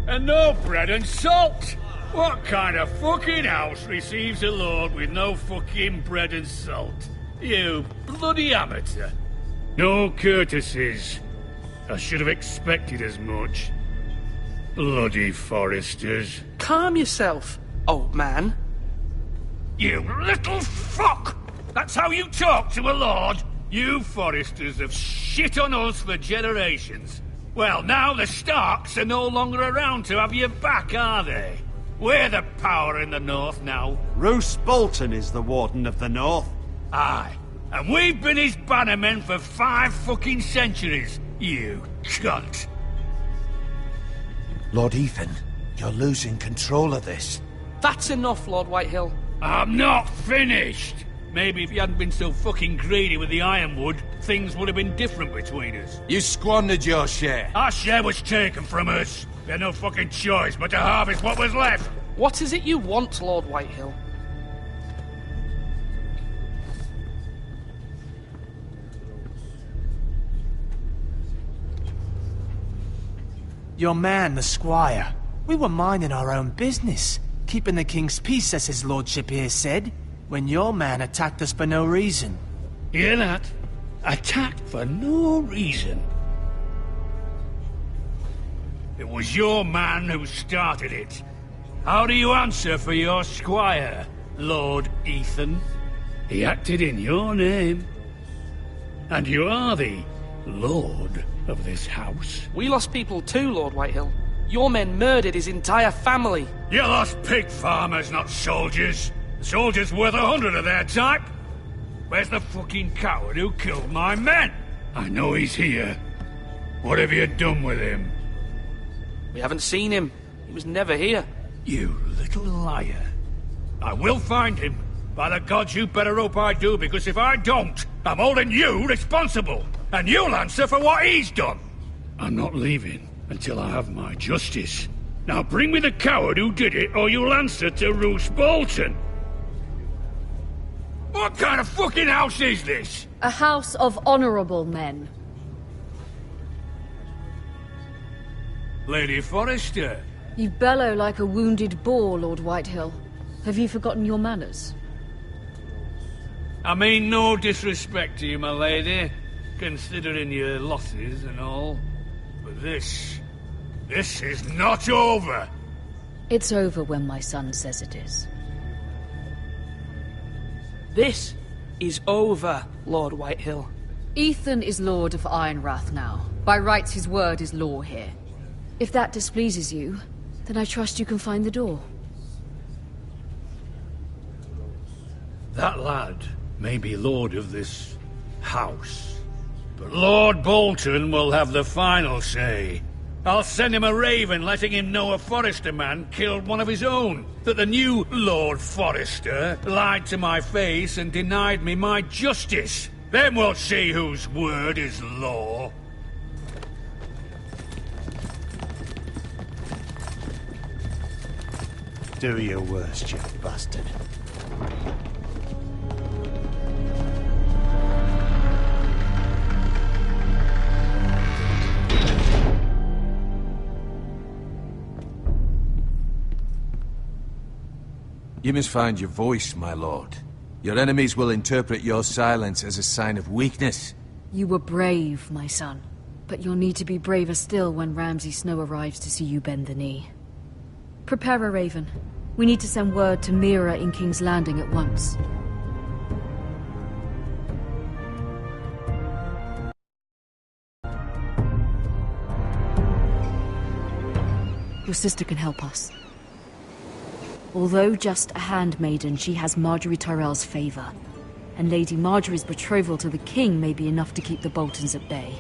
Speaker 2: And no bread and salt! What kind of fucking house receives a lord with no fucking bread and salt? You bloody amateur. No courtesies. I should have expected as much. Bloody Forresters.
Speaker 14: Calm yourself, old man.
Speaker 2: You little fuck! That's how you talk to a lord? You Forresters have shit on us for generations. Well, now the Starks are no longer around to have your back, are they? We're the power in the North now.
Speaker 12: Roose Bolton is the Warden of the North.
Speaker 2: Aye. And we've been his bannermen for 5 fucking centuries, you cunt.
Speaker 3: Lord Ethan, you're losing control of this.
Speaker 14: That's enough, Lord Whitehill.
Speaker 2: I'm not finished. Maybe if you hadn't been so fucking greedy with the ironwood, things would have been different between us.
Speaker 3: You squandered your share.
Speaker 2: Our share was taken from us. We had no fucking choice but to harvest what was left.
Speaker 14: What is it you want, Lord Whitehill?
Speaker 7: Your man, the squire. We were minding our own business, keeping the king's peace, as his lordship here said, when your man attacked us for no reason.
Speaker 2: Hear that? Attacked for no reason. It was your man who started it. How do you answer for your squire, Lord Ethan? He acted in your name. And you are the lord of this house.
Speaker 14: We lost people too, Lord Whitehill. Your men murdered his entire family.
Speaker 2: You lost pig farmers, not soldiers. The soldiers worth 100 of their type. Where's the fucking coward who killed my men? I know he's here. What have you done with him?
Speaker 14: We haven't seen him. He was never here.
Speaker 2: You little liar. I will find him. By the gods, you better hope I do, because if I don't, I'm holding you responsible. And you'll answer for what he's done. I'm not leaving until I have my justice. Now bring me the coward who did it, or you'll answer to Roose Bolton. What kind of fucking house is this?
Speaker 10: A house of honorable men.
Speaker 2: Lady Forrester.
Speaker 10: You bellow like a wounded boar, Lord Whitehill. Have you forgotten your manners?
Speaker 2: I mean no disrespect to you, my lady, considering your losses and all. But this is not over.
Speaker 10: It's over when my son says it is.
Speaker 14: This is over, Lord Whitehill.
Speaker 10: Ethan is Lord of Ironrath now. By rights, his word is law here. If that displeases you, then I trust you can find the door.
Speaker 2: That lad may be lord of this house, but Lord Bolton will have the final say. I'll send him a raven letting him know a Forrester man killed one of his own, that the new Lord Forrester lied to my face and denied me my justice. Then we'll see whose word is law.
Speaker 12: Do your worst, you bastard.
Speaker 6: You must find your voice, my lord. Your enemies will interpret your silence as a sign of weakness.
Speaker 10: You were brave, my son. But you'll need to be braver still when Ramsay Snow arrives to see you bend the knee. Prepare a raven. We need to send word to Mira in King's Landing at once. Your sister can help us. Although just a handmaiden, she has Marjorie Tyrell's favor. And Lady Marjorie's betrothal to the king may be enough to keep the Boltons at bay.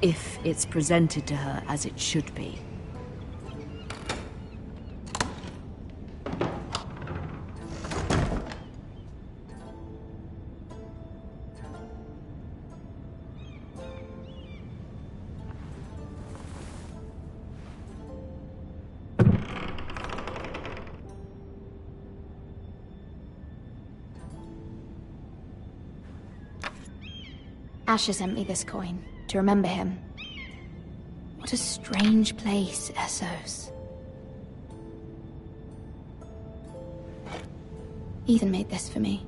Speaker 10: If it's presented to her as it should be.
Speaker 13: Asher sent me this coin, to remember him. What a strange place, Essos. Ethan made this for me.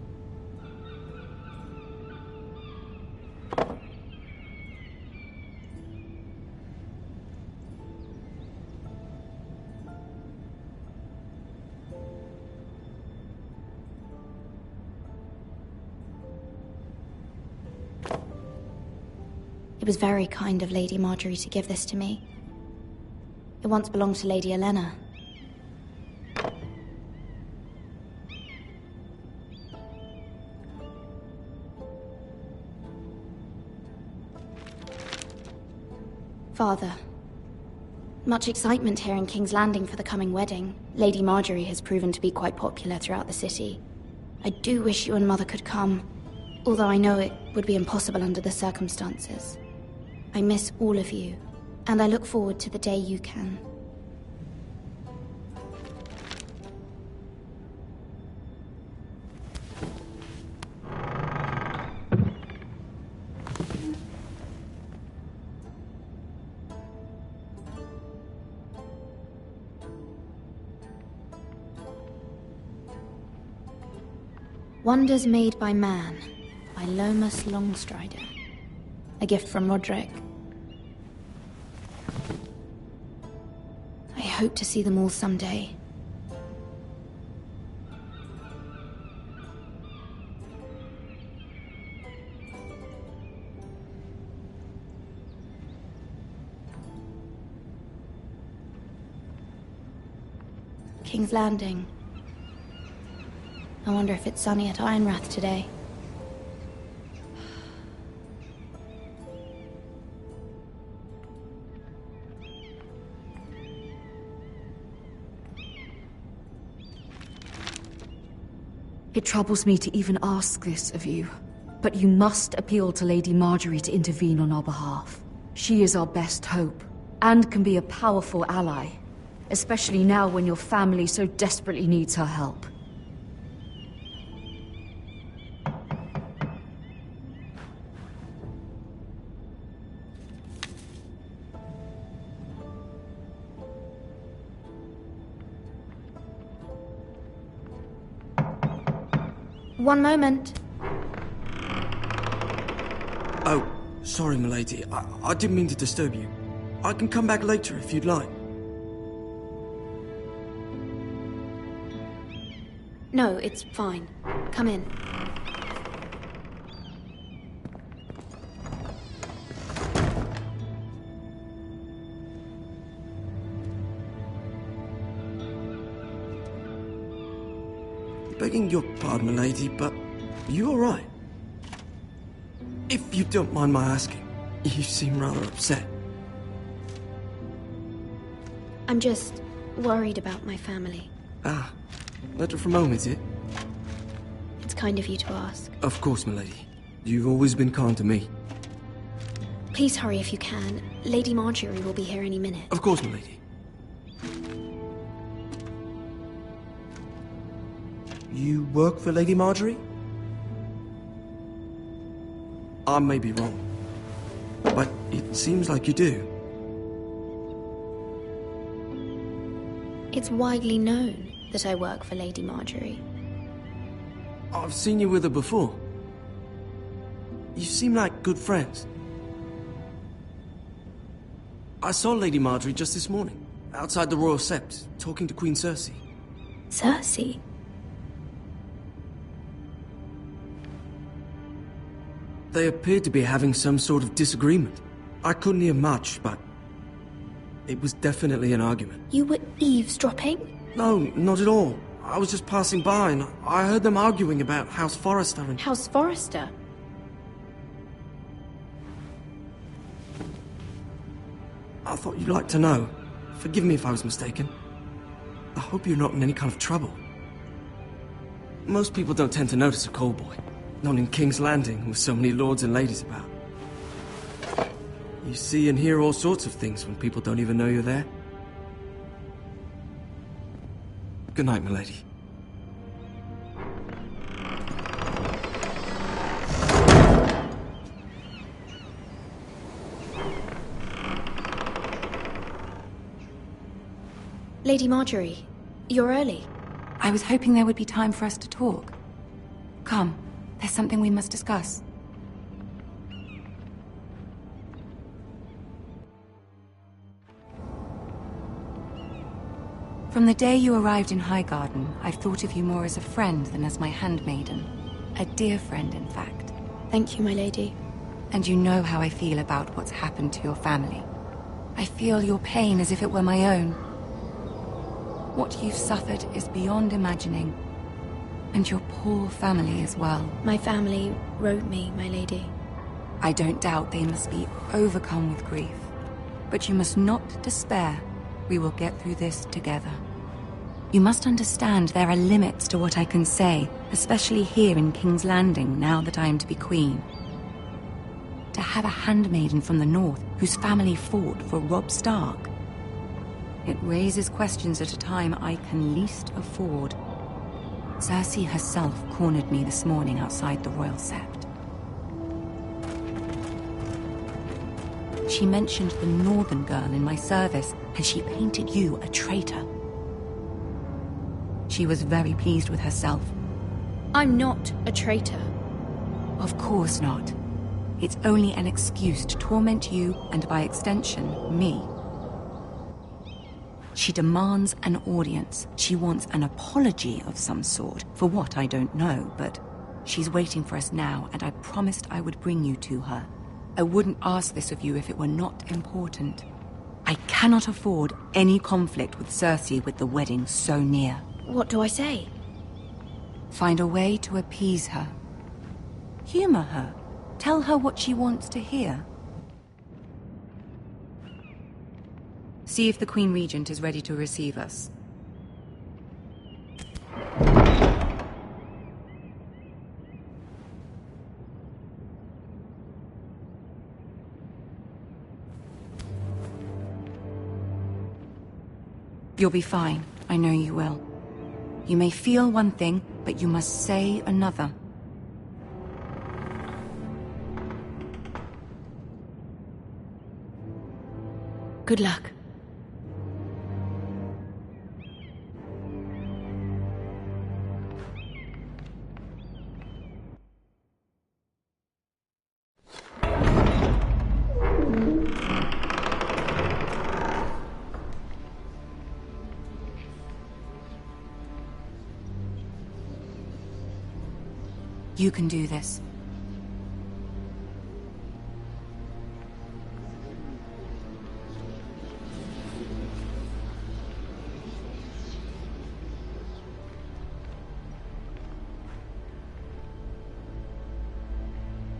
Speaker 13: It was very kind of Lady Marjorie to give this to me. It once belonged to Lady Elena. Father, much excitement here in King's Landing for the coming wedding. Lady Marjorie has proven to be quite popular throughout the city. I do wish you and Mother could come, although I know it would be impossible under the circumstances. I miss all of you, and I look forward to the day you can. Wonders Made by Man, by Lomas Longstrider. A gift from Roderick. I hope to see them all someday. King's Landing. I wonder if it's sunny at Ironrath today.
Speaker 10: It troubles me to even ask this of you, but you must appeal to Lady Marjorie to intervene on our behalf. She is our best hope, and can be a powerful ally, especially now when your family so desperately needs her help.
Speaker 13: One moment.
Speaker 4: Oh, sorry, milady. I didn't mean to disturb you. I can come back later if you'd like.
Speaker 13: No, it's fine. Come in.
Speaker 4: Begging your pardon, milady, but you all right? If you don't mind my asking, you seem rather upset.
Speaker 13: I'm just worried about my family.
Speaker 4: Ah, letter from home, is it?
Speaker 13: It's kind of you to ask.
Speaker 4: Of course, milady.
Speaker 15: You've always been kind to me.
Speaker 13: Please hurry if you can. Lady Marjorie will be here any minute.
Speaker 15: Of course, my lady. You work for Lady Marjorie? I may be wrong, but it seems like you do.
Speaker 13: It's widely known that I work for Lady Marjorie.
Speaker 15: I've seen you with her before. You seem like good friends. I saw Lady Marjorie just this morning, outside the Royal Sept, talking to Queen Cersei.
Speaker 13: Cersei?
Speaker 15: They appeared to be having some sort of disagreement. I couldn't hear much, but it was definitely an argument.
Speaker 13: You were eavesdropping?
Speaker 15: No, not at all. I was just passing by and I heard them arguing about House Forrester and...
Speaker 13: House Forrester?
Speaker 15: I thought you'd like to know. Forgive me if I was mistaken. I hope you're not in any kind of trouble. Most people don't tend to notice a callboy. Not in King's Landing, with so many lords and ladies about. You see and hear all sorts of things when people don't even know you're there. Good night, milady.
Speaker 13: Lady Marjorie, you're early.
Speaker 16: I was hoping there would be time for us to talk. Come, there's something we must discuss. From the day you arrived in Highgarden, I've thought of you more as a friend than as my handmaiden. A dear friend, in fact.
Speaker 13: Thank you, my lady.
Speaker 16: And you know how I feel about what's happened to your family. I feel your pain as if it were my own. What you've suffered is beyond imagining. And your poor family as well.
Speaker 13: My family wrote me, my lady.
Speaker 16: I don't doubt they must be overcome with grief. But you must not despair. We will get through this together. You must understand there are limits to what I can say, especially here in King's Landing, now that I am to be queen. To have a handmaiden from the north whose family fought for Robb Stark. It raises questions at a time I can least afford. Cersei herself cornered me this morning outside the Royal Sept. She mentioned the northern girl in my service, and she painted you a traitor. She was very pleased with herself.
Speaker 13: I'm not a traitor.
Speaker 16: Of course not. It's only an excuse to torment you, and by extension, me. She demands an audience. She wants an apology of some sort, for what I don't know, but she's waiting for us now, and I promised I would bring you to her. I wouldn't ask this of you if it were not important. I cannot afford any conflict with Cersei with the wedding so near.
Speaker 13: What do I say?
Speaker 16: Find a way to appease her. Humor her. Tell her what she wants to hear. See if the Queen Regent is ready to receive us. You'll be fine. I know you will. You may feel one thing, but you must say another.
Speaker 10: Good luck.
Speaker 16: You can do this.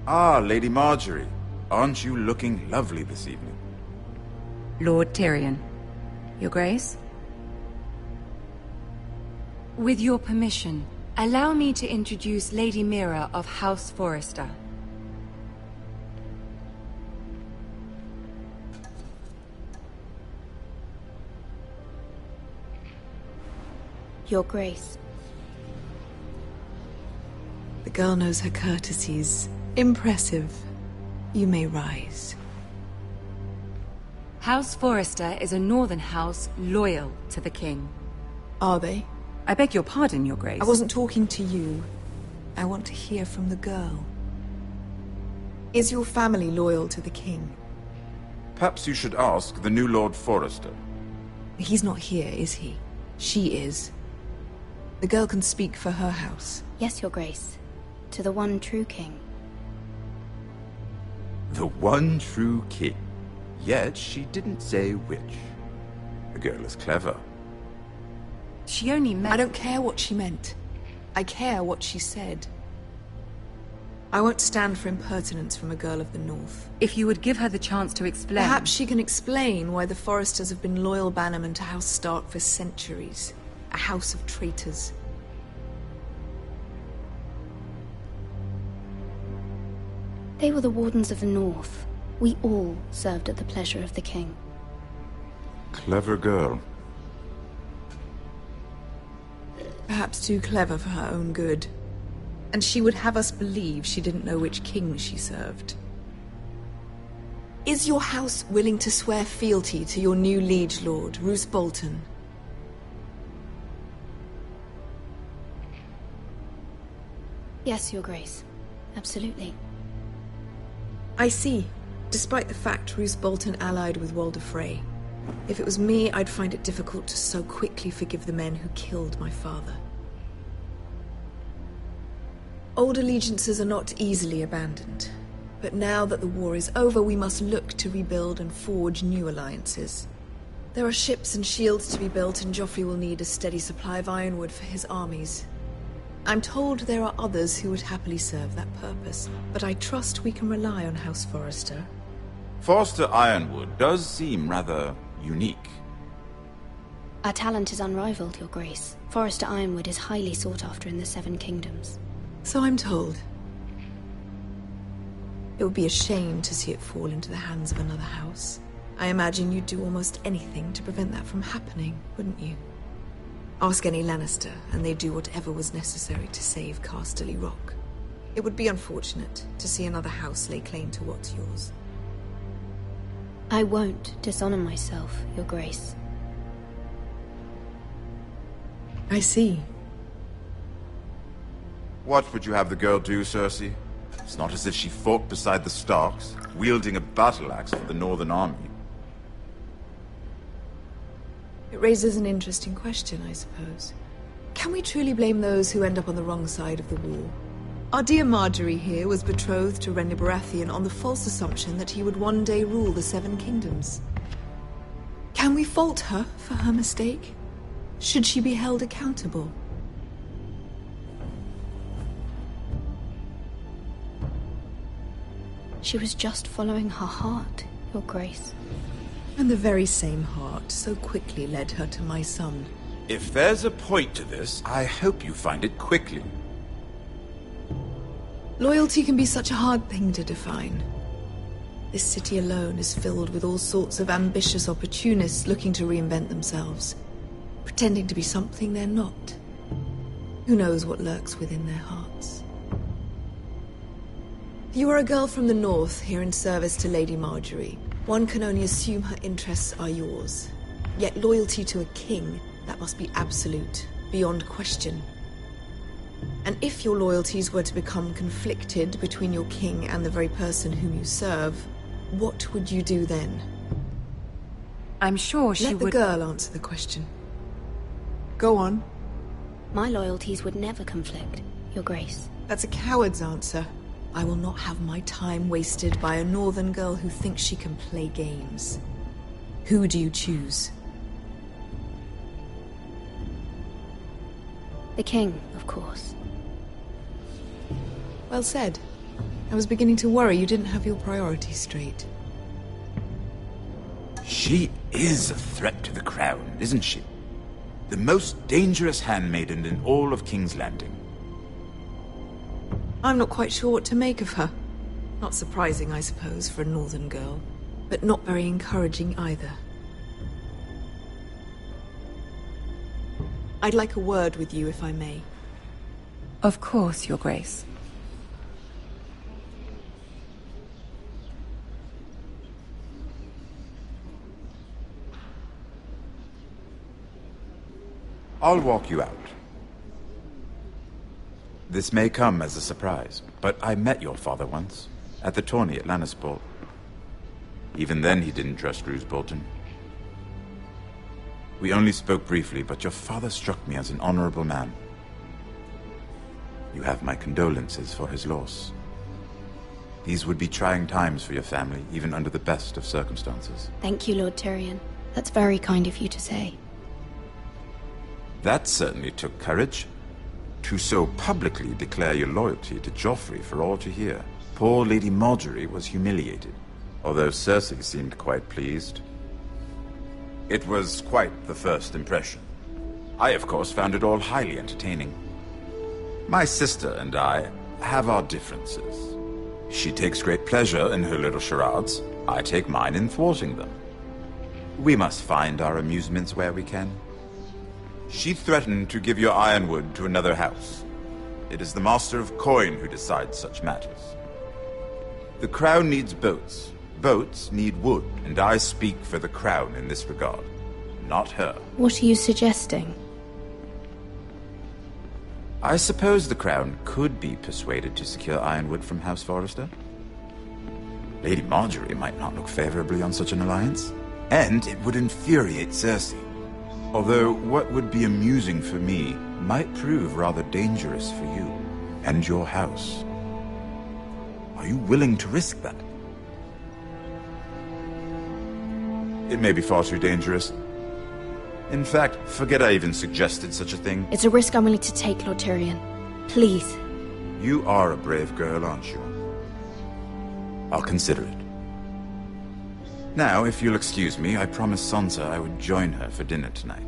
Speaker 17: Ah, Lady Marjorie. Aren't you looking lovely this evening?
Speaker 16: Lord Tyrion. Your Grace? With your permission, allow me to introduce Lady Mira of House Forrester.
Speaker 13: Your Grace.
Speaker 18: The girl knows her courtesies. Impressive. You may rise.
Speaker 16: House Forrester is a northern house loyal to the king.
Speaker 18: Are they?
Speaker 16: I beg your pardon, Your Grace.
Speaker 18: I wasn't talking to you. I want to hear from the girl. Is your family loyal to the king?
Speaker 17: Perhaps you should ask the new Lord Forrester.
Speaker 18: He's not here, is he? She is. The girl can speak for her house.
Speaker 13: Yes, Your Grace. To the one true king.
Speaker 17: The one true king. Yet she didn't say which. The girl is clever.
Speaker 16: She only meant...
Speaker 18: I don't care what she meant. I care what she said. I won't stand for impertinence from a girl of the North.
Speaker 16: If you would give her the chance to explain...
Speaker 18: Perhaps she can explain why the Forresters have been loyal bannermen to House Stark for centuries. A house of traitors.
Speaker 13: They were the Wardens of the North. We all served at the pleasure of the king.
Speaker 17: Clever girl.
Speaker 18: Perhaps too clever for her own good. And she would have us believe she didn't know which king she served. Is your house willing to swear fealty to your new liege lord, Roose Bolton?
Speaker 13: Yes, Your Grace. Absolutely.
Speaker 18: I see. Despite the fact Roose Bolton allied with Walder Frey. If it was me, I'd find it difficult to so quickly forgive the men who killed my father. Old allegiances are not easily abandoned. But now that the war is over, we must look to rebuild and forge new alliances. There are ships and shields to be built, and Joffrey will need a steady supply of ironwood for his armies. I'm told there are others who would happily serve that purpose, but I trust we can rely on House Forrester.
Speaker 17: Forrester Ironwood does seem rather unique.
Speaker 13: Our talent is unrivaled, Your Grace. Forrester Ironwood is highly sought after in the Seven Kingdoms.
Speaker 18: So I'm told. It would be a shame to see it fall into the hands of another house. I imagine you'd do almost anything to prevent that from happening, wouldn't you? Ask any Lannister, and they'd do whatever was necessary to save Casterly Rock. It would be unfortunate to see another house lay claim to what's yours.
Speaker 13: I won't dishonor myself, Your Grace.
Speaker 18: I see.
Speaker 17: What would you have the girl do, Cersei? It's not as if she fought beside the Starks, wielding a battle axe for the Northern Army.
Speaker 18: It raises an interesting question, I suppose. Can we truly blame those who end up on the wrong side of the war? Our dear Marjorie here was betrothed to Renly Baratheon on the false assumption that he would one day rule the Seven Kingdoms. Can we fault her for her mistake? Should she be held accountable?
Speaker 13: She was just following her heart, Your Grace.
Speaker 18: And the very same heart so quickly led her to my son.
Speaker 17: If there's a point to this, I hope you find it quickly.
Speaker 18: Loyalty can be such a hard thing to define. This city alone is filled with all sorts of ambitious opportunists looking to reinvent themselves, pretending to be something they're not. Who knows what lurks within their hearts? You are a girl from the north, here in service to Lady Marjorie. One can only assume her interests are yours. Yet loyalty to a king, that must be absolute, beyond question. And if your loyalties were to become conflicted between your king and the very person whom you serve, what would you do then?
Speaker 16: I'm sure she would...
Speaker 18: Let the girl answer the question. Go on.
Speaker 13: My loyalties would never conflict, Your Grace.
Speaker 18: That's a coward's answer. I will not have my time wasted by a northern girl who thinks she can play games. Who do you choose?
Speaker 13: The king, of course.
Speaker 18: Well said. I was beginning to worry you didn't have your priorities straight.
Speaker 17: She is a threat to the crown, isn't she? The most dangerous handmaiden in all of King's Landing.
Speaker 18: I'm not quite sure what to make of her. Not surprising, I suppose, for a northern girl, but not very encouraging either. I'd like a word with you, if I may.
Speaker 16: Of course, Your Grace.
Speaker 17: I'll walk you out. This may come as a surprise, but I met your father once, at the tourney at Lannisport. Even then he didn't trust Roose Bolton. We only spoke briefly, but your father struck me as an honorable man. You have my condolences for his loss. These would be trying times for your family, even under the best of circumstances.
Speaker 13: Thank you, Lord Tyrion. That's very kind of you to say.
Speaker 17: That certainly took courage. To so publicly declare your loyalty to Joffrey for all to hear. Poor Lady Margaery was humiliated, although Cersei seemed quite pleased. It was quite the first impression. I, of course, found it all highly entertaining. My sister and I have our differences. She takes great pleasure in her little charades. I take mine in thwarting them. We must find our amusements where we can. She threatened to give your ironwood to another house. It is the Master of Coin who decides such matters. The Crown needs boats. Boats need wood, and I speak for the Crown in this regard, not her.
Speaker 13: What are you suggesting?
Speaker 17: I suppose the Crown could be persuaded to secure ironwood from House Forrester. Lady Margaery might not look favorably on such an alliance, and it would infuriate Cersei. Although what would be amusing for me might prove rather dangerous for you and your house. Are you willing to risk that? It may be far too dangerous. In fact, forget I even suggested such a thing.
Speaker 13: It's a risk I'm willing to take, Lord Tyrion. Please.
Speaker 17: You are a brave girl, aren't you? I'll consider it. Now, if you'll excuse me, I promised Sansa I would join her for dinner tonight.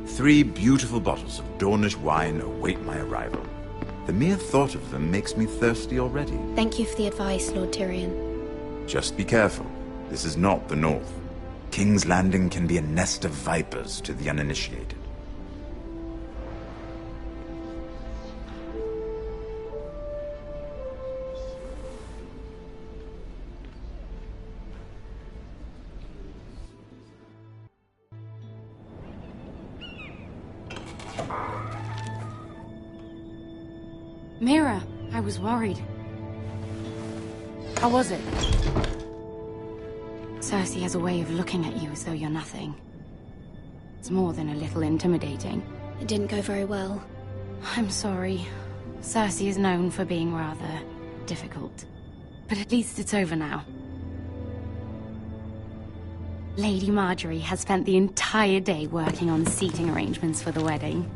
Speaker 17: 3 beautiful bottles of Dornish wine await my arrival. The mere thought of them makes me thirsty already.
Speaker 13: Thank you for the advice, Lord Tyrion.
Speaker 17: Just be careful. This is not the North. King's Landing can be a nest of vipers to the uninitiated.
Speaker 16: Mira, I was worried. How was it? Cersei has a way of looking at you as though you're nothing. It's more than a little intimidating.
Speaker 13: It didn't go very well.
Speaker 16: I'm sorry. Cersei is known for being rather difficult. But at least it's over now. Lady Margaery has spent the entire day working on seating arrangements for the wedding.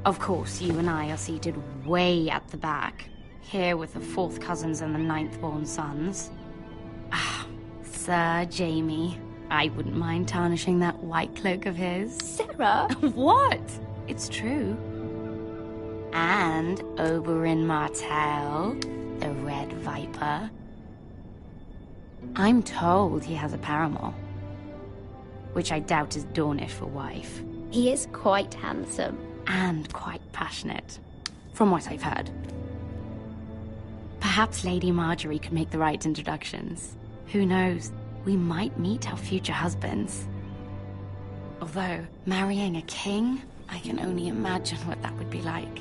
Speaker 16: Of course, you and I are seated way at the back, here with the 4th cousins and the 9th-born sons. Ah, Sir Jaime. I wouldn't mind tarnishing that white cloak of his.
Speaker 13: Sarah!
Speaker 16: What? It's true. And Oberyn Martell, the Red Viper. I'm told he has a paramour, which I doubt is Dornish for wife.
Speaker 13: He is quite handsome.
Speaker 16: And quite passionate, from what I've heard. Perhaps Lady Margaery could make the right introductions. Who knows? We might meet our future husbands. Although, marrying a king, I can only imagine what that would be like.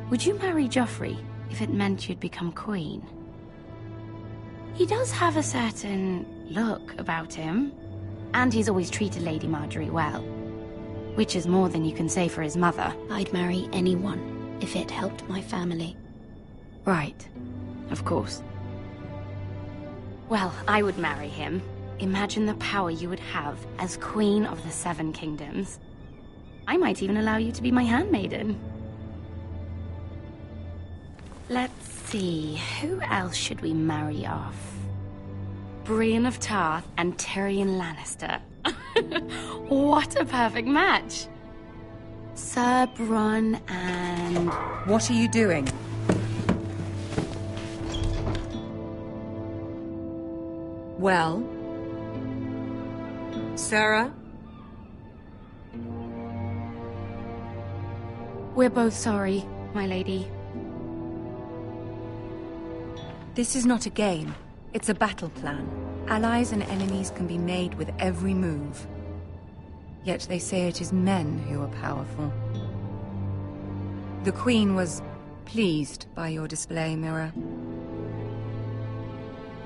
Speaker 16: Would you marry Joffrey if it meant you'd become queen? He does have a certain look about him. And he's always treated Lady Margaery well. Which is more than you can say for his mother.
Speaker 13: I'd marry anyone if it helped my family.
Speaker 16: Right. Of course. Well, I would marry him. Imagine the power you would have as Queen of the 7 Kingdoms. I might even allow you to be my handmaiden. Let's see, who else should we marry off? Brienne of Tarth and Tyrion Lannister. What a perfect match! Sir Bronn and...
Speaker 19: What are you doing? Well? Sarah?
Speaker 16: We're both sorry, my lady. This is not a game. It's a battle plan. Allies and enemies can be made with every move. Yet they say it is men who are powerful. The Queen was pleased by your display, Mira.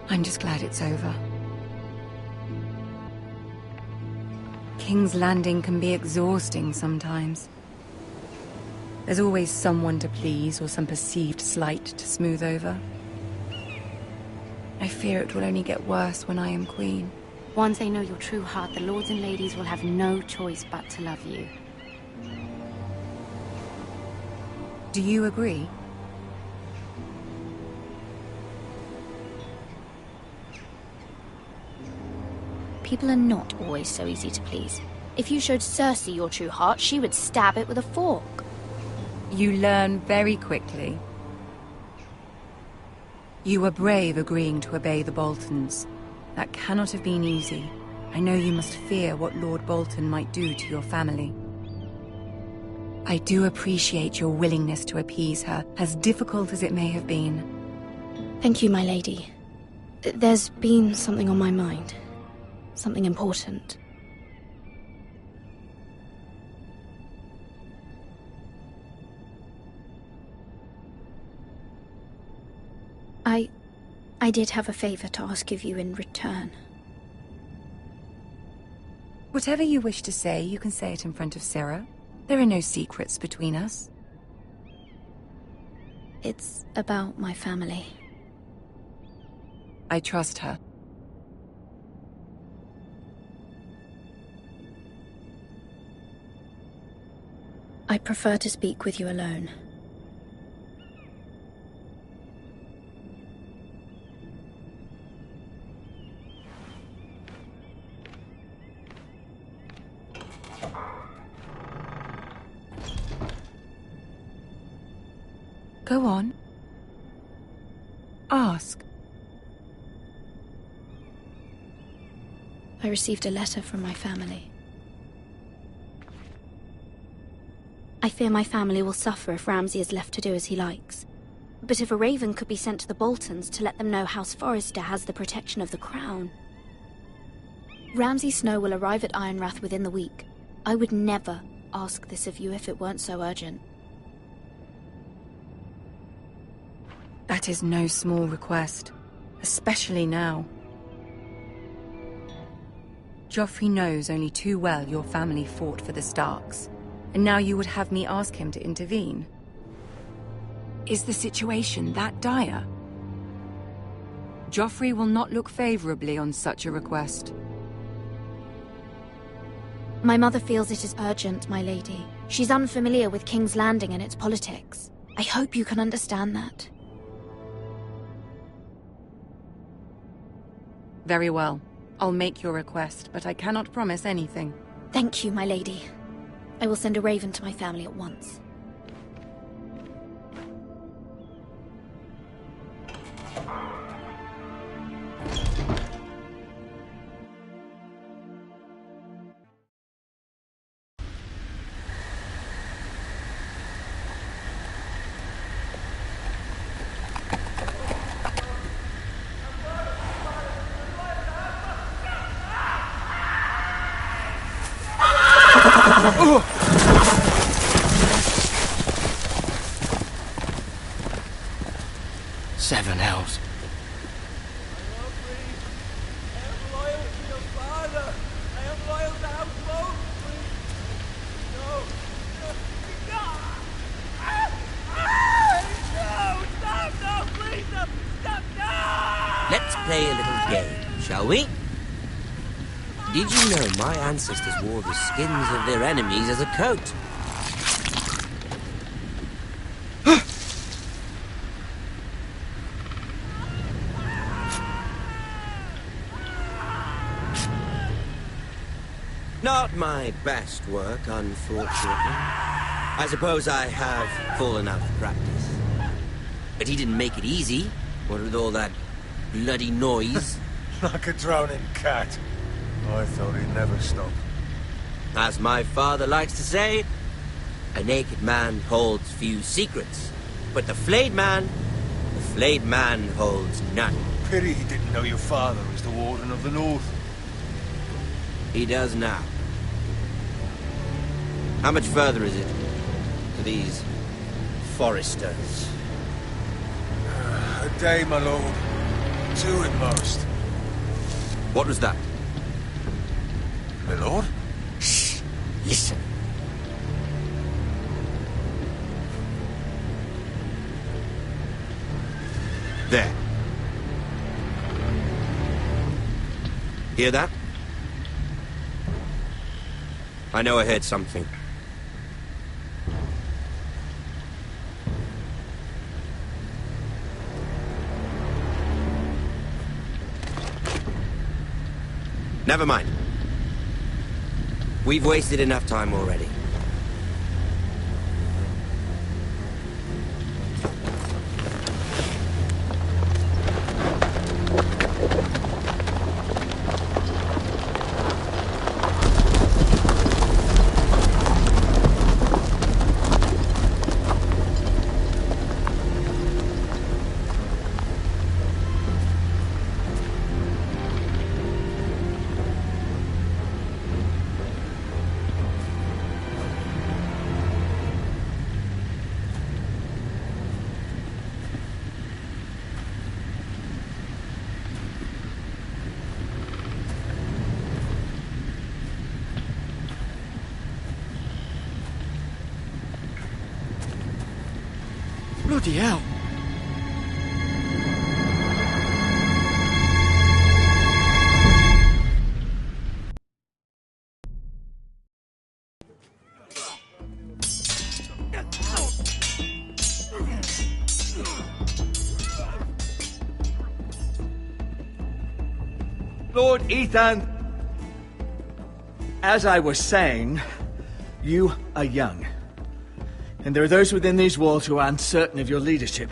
Speaker 16: I'm just glad it's over. King's Landing can be exhausting sometimes. There's always someone to please or some perceived slight to smooth over. I fear it will only get worse when I am queen.
Speaker 13: Once they know your true heart, the lords and ladies will have no choice but to love you.
Speaker 16: Do you agree?
Speaker 13: People are not always so easy to please. If you showed Cersei your true heart, she would stab it with a fork.
Speaker 16: You learn very quickly. You were brave agreeing to obey the Boltons. That cannot have been easy. I know you must fear what Lord Bolton might do to your family. I do appreciate your willingness to appease her, as difficult as it may have been.
Speaker 13: Thank you, my lady. There's been something on my mind. Something important. I did have a favor to ask of you in return.
Speaker 16: Whatever you wish to say, you can say it in front of Sarah. There are no secrets between us.
Speaker 13: It's about my family.
Speaker 16: I trust her.
Speaker 13: I prefer to speak with you alone.
Speaker 16: Go on. Ask.
Speaker 13: I received a letter from my family. I fear my family will suffer if Ramsay is left to do as he likes. But if a raven could be sent to the Boltons to let them know House Forrester has the protection of the crown... Ramsay Snow will arrive at Ironrath within the week. I would never ask this of you if it weren't so urgent.
Speaker 16: That is no small request, especially now. Joffrey knows only too well your family fought for the Starks, and now you would have me ask him to intervene. Is the situation that dire? Joffrey will not look favorably on such a request.
Speaker 13: My mother feels it is urgent, my lady. She's unfamiliar with King's Landing and its politics. I hope you can understand that.
Speaker 16: Very well. I'll make your request, but I cannot promise anything.
Speaker 13: Thank you, my lady. I will send a raven to my family at once.
Speaker 4: Seven hells.
Speaker 19: Let's play a little game, shall we? Did you know my ancestors wore the skins of their enemies as a coat? Not my best work, unfortunately. I suppose I have fallen out of practice. But he didn't make it easy, what with all that bloody noise.
Speaker 6: Like a drowning cat. I thought he'd never stop.
Speaker 19: As my father likes to say, A naked man holds few secrets, but the flayed man holds none.
Speaker 6: Pity he didn't know your father was the Warden of the North.
Speaker 19: He does now. How much further is it to these foresters?
Speaker 6: A day, my lord. 2 at most.
Speaker 19: What was that?
Speaker 6: My lord?
Speaker 19: Shh! Listen. There. Hear that? I know I heard something. Never mind. We've wasted enough time already.
Speaker 15: Bloody hell.
Speaker 3: Lord Ethan, as I was saying, you are young. And there are those within these walls who are uncertain of your leadership.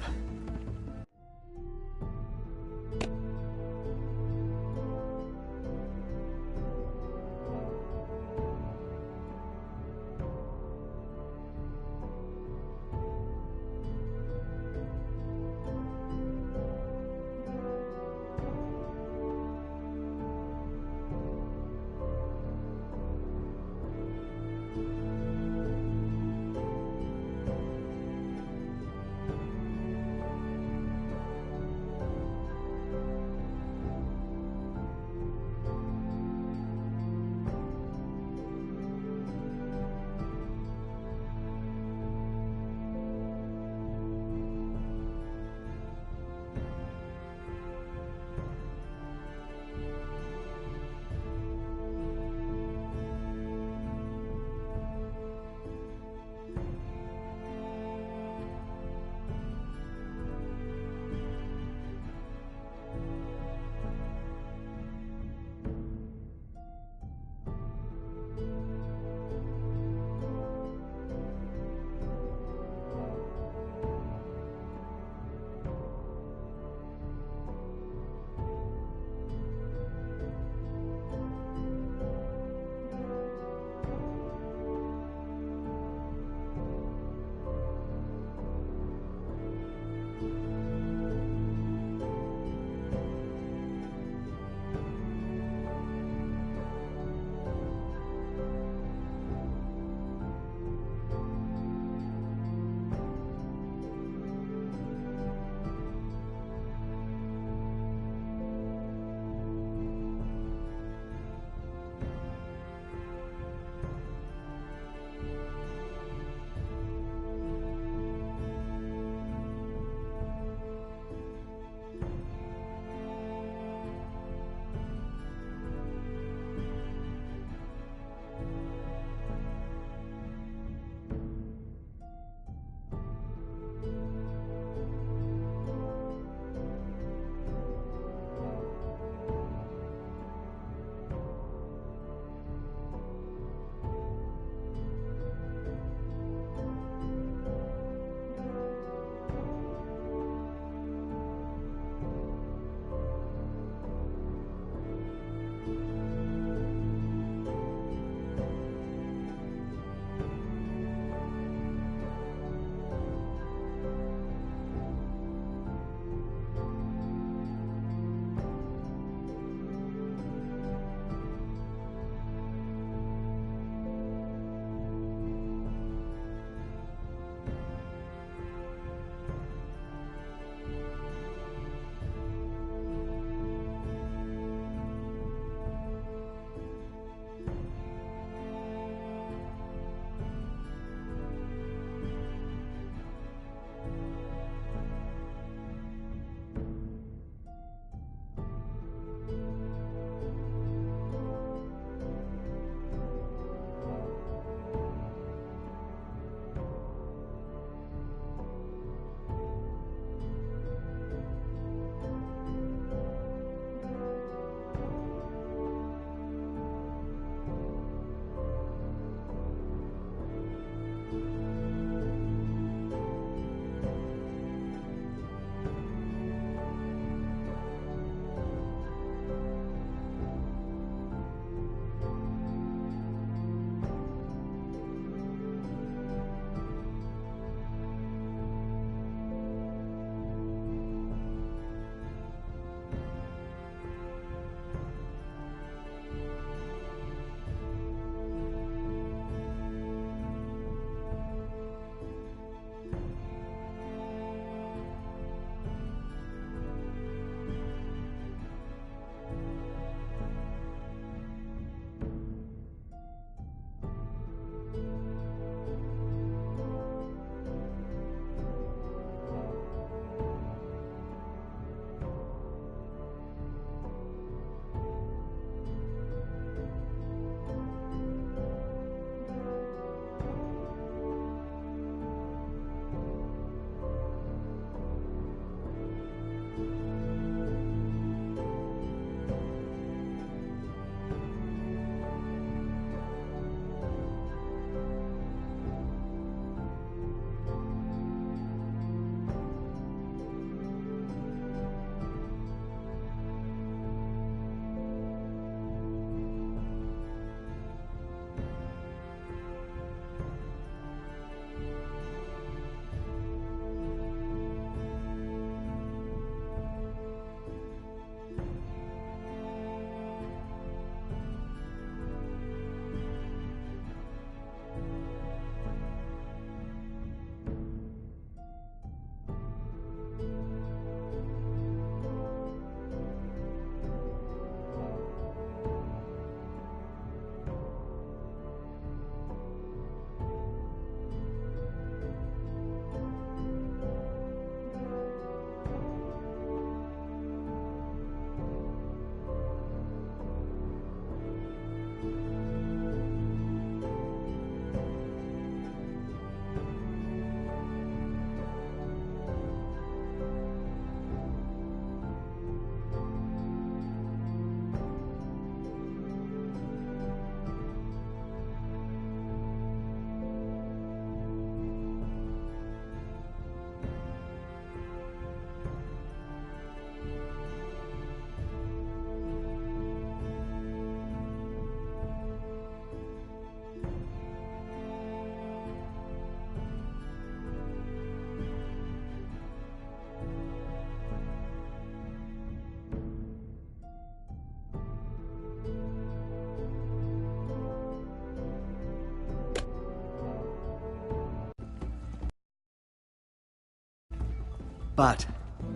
Speaker 9: But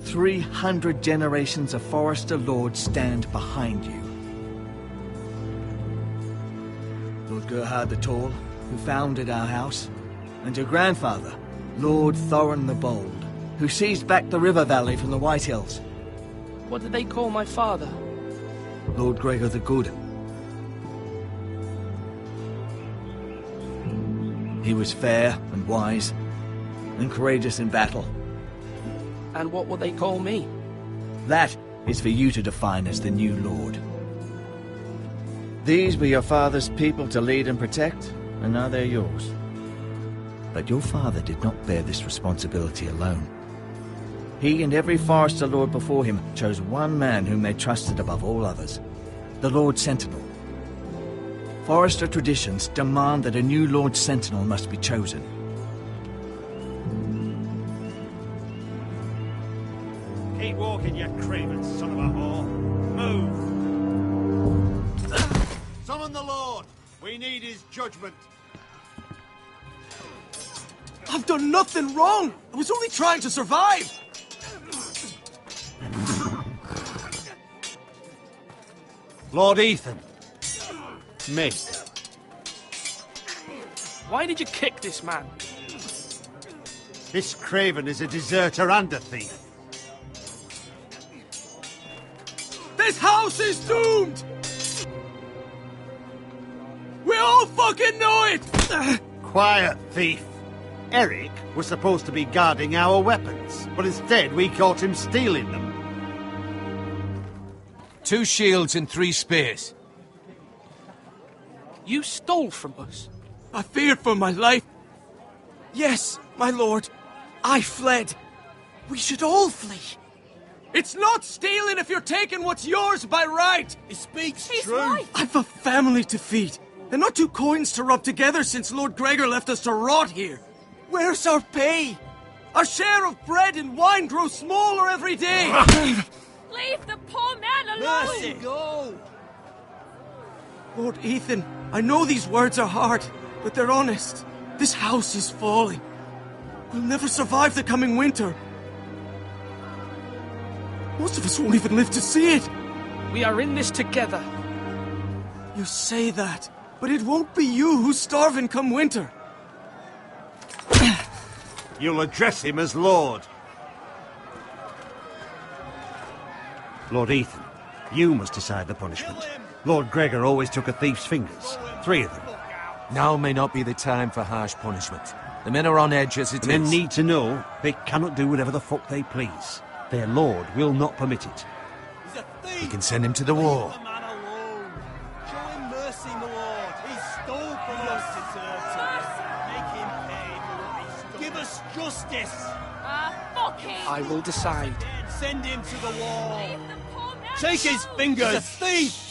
Speaker 9: 300 generations of Forester lords stand behind you. Lord Gerhard the Tall, who founded our house, and your grandfather, Lord Thorin the Bold, who seized back the river valley from the White Hills.
Speaker 14: What did they call my father?
Speaker 9: Lord Gregor the Good. He was fair and wise, and courageous in battle.
Speaker 14: And what will they call me?
Speaker 9: That is for you to define as the new lord. These were your father's people to lead and protect, and now they're yours. But your father did not bear this responsibility alone. He and every Forester lord before him chose one man whom they trusted above all others, the Lord Sentinel. Forester traditions demand that a new Lord Sentinel must be chosen.
Speaker 12: Keep walking, you craven son of a whore. Move!
Speaker 5: Summon the Lord! We need his judgment.
Speaker 8: I've done nothing wrong! I was only trying to survive!
Speaker 12: Lord Ethan. Me.
Speaker 14: Why did you kick this man?
Speaker 12: This craven is a deserter and a thief.
Speaker 8: This house is doomed! We all fucking know it!
Speaker 12: Quiet, thief. Eric was supposed to be guarding our weapons, but instead we caught him stealing them.
Speaker 3: 2 shields and 3 spears.
Speaker 14: You stole from us.
Speaker 8: I feared for my life. Yes, my lord. I fled. We should all flee. It's not stealing if you're taking what's yours by right.
Speaker 5: He speaks
Speaker 8: He's
Speaker 5: true.
Speaker 8: right. I've a family to feed, and not 2 coins to rub together since Lord Gregor left us to rot here. Where's our pay? Our share of bread and wine grows smaller every day.
Speaker 13: Leave the poor man alone!
Speaker 8: Mercy.
Speaker 5: Go!
Speaker 8: Lord Ethan, I know these words are hard, but they're honest. This house is falling. We'll never survive the coming winter. Most of us won't even live to see it.
Speaker 14: We are in this together.
Speaker 8: You say that, but it won't be you who's starving come winter.
Speaker 12: You'll address him as Lord. Lord Ethan, you must decide the punishment. Lord Gregor always took a thief's fingers. 3 of them.
Speaker 3: Now may not be the time for harsh punishment. The men are on edge as it is.
Speaker 12: Men need to know they cannot do whatever the fuck they please. Their lord will not permit it.
Speaker 5: He's a thief!
Speaker 3: We can send him to the war.
Speaker 5: Leave the man alone. Show him mercy, my lord. He stole from us. Make him pay for what he stole. Give us justice.
Speaker 13: Fuck him!
Speaker 14: I will decide.
Speaker 5: Send him to the wall.
Speaker 13: Leave the poor man
Speaker 5: Take his
Speaker 13: alone.
Speaker 5: fingers. He's a thief.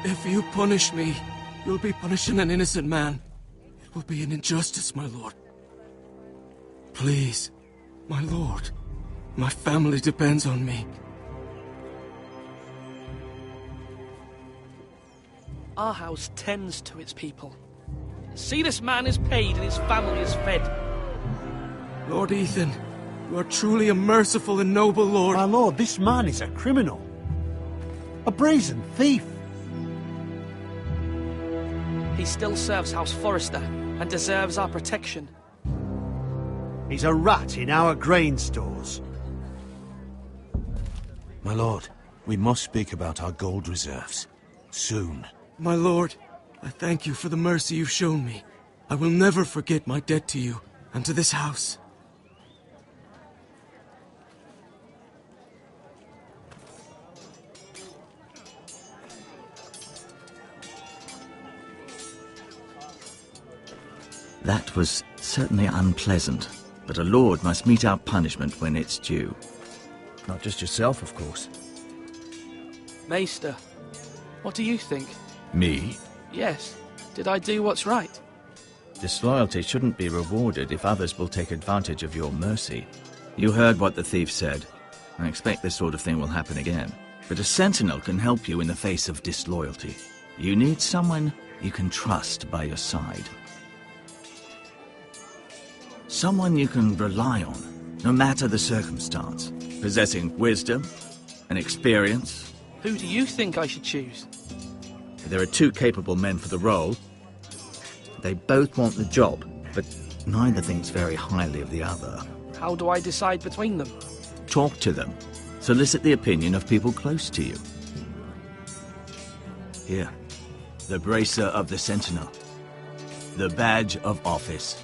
Speaker 8: If you punish me, you'll be punishing an innocent man. It will be an injustice, my lord. Please, my lord. My family depends on me.
Speaker 14: Our house tends to its people. See, this man is paid and his family is fed.
Speaker 8: Lord Ethan, you are truly a merciful and noble lord.
Speaker 12: My lord, this man is a criminal. A brazen thief.
Speaker 14: He still serves House Forester and deserves our protection.
Speaker 12: He's a rat in our grain stores.
Speaker 6: My lord, we must speak about our gold reserves. Soon.
Speaker 8: My lord, I thank you for the mercy you've shown me. I will never forget my debt to you and to this house.
Speaker 9: That was certainly unpleasant, but a lord must mete out punishment when it's due. Not just yourself, of course.
Speaker 14: Maester, what do you think?
Speaker 9: Me?
Speaker 14: Yes. Did I do what's right?
Speaker 9: Disloyalty shouldn't be rewarded if others will take advantage of your mercy. You heard what the thief said. I expect this sort of thing will happen again. But a sentinel can help you in the face of disloyalty. You need someone you can trust by your side. Someone you can rely on no matter the circumstance, possessing wisdom and experience.
Speaker 14: Who do you think I should choose?
Speaker 9: There are two capable men for the role. They both want the job, but neither thinks very highly of the other.
Speaker 14: How do I decide between them?
Speaker 9: Talk to them. Solicit the opinion of people close to you. Here, the bracer of the Sentinel. The badge of office.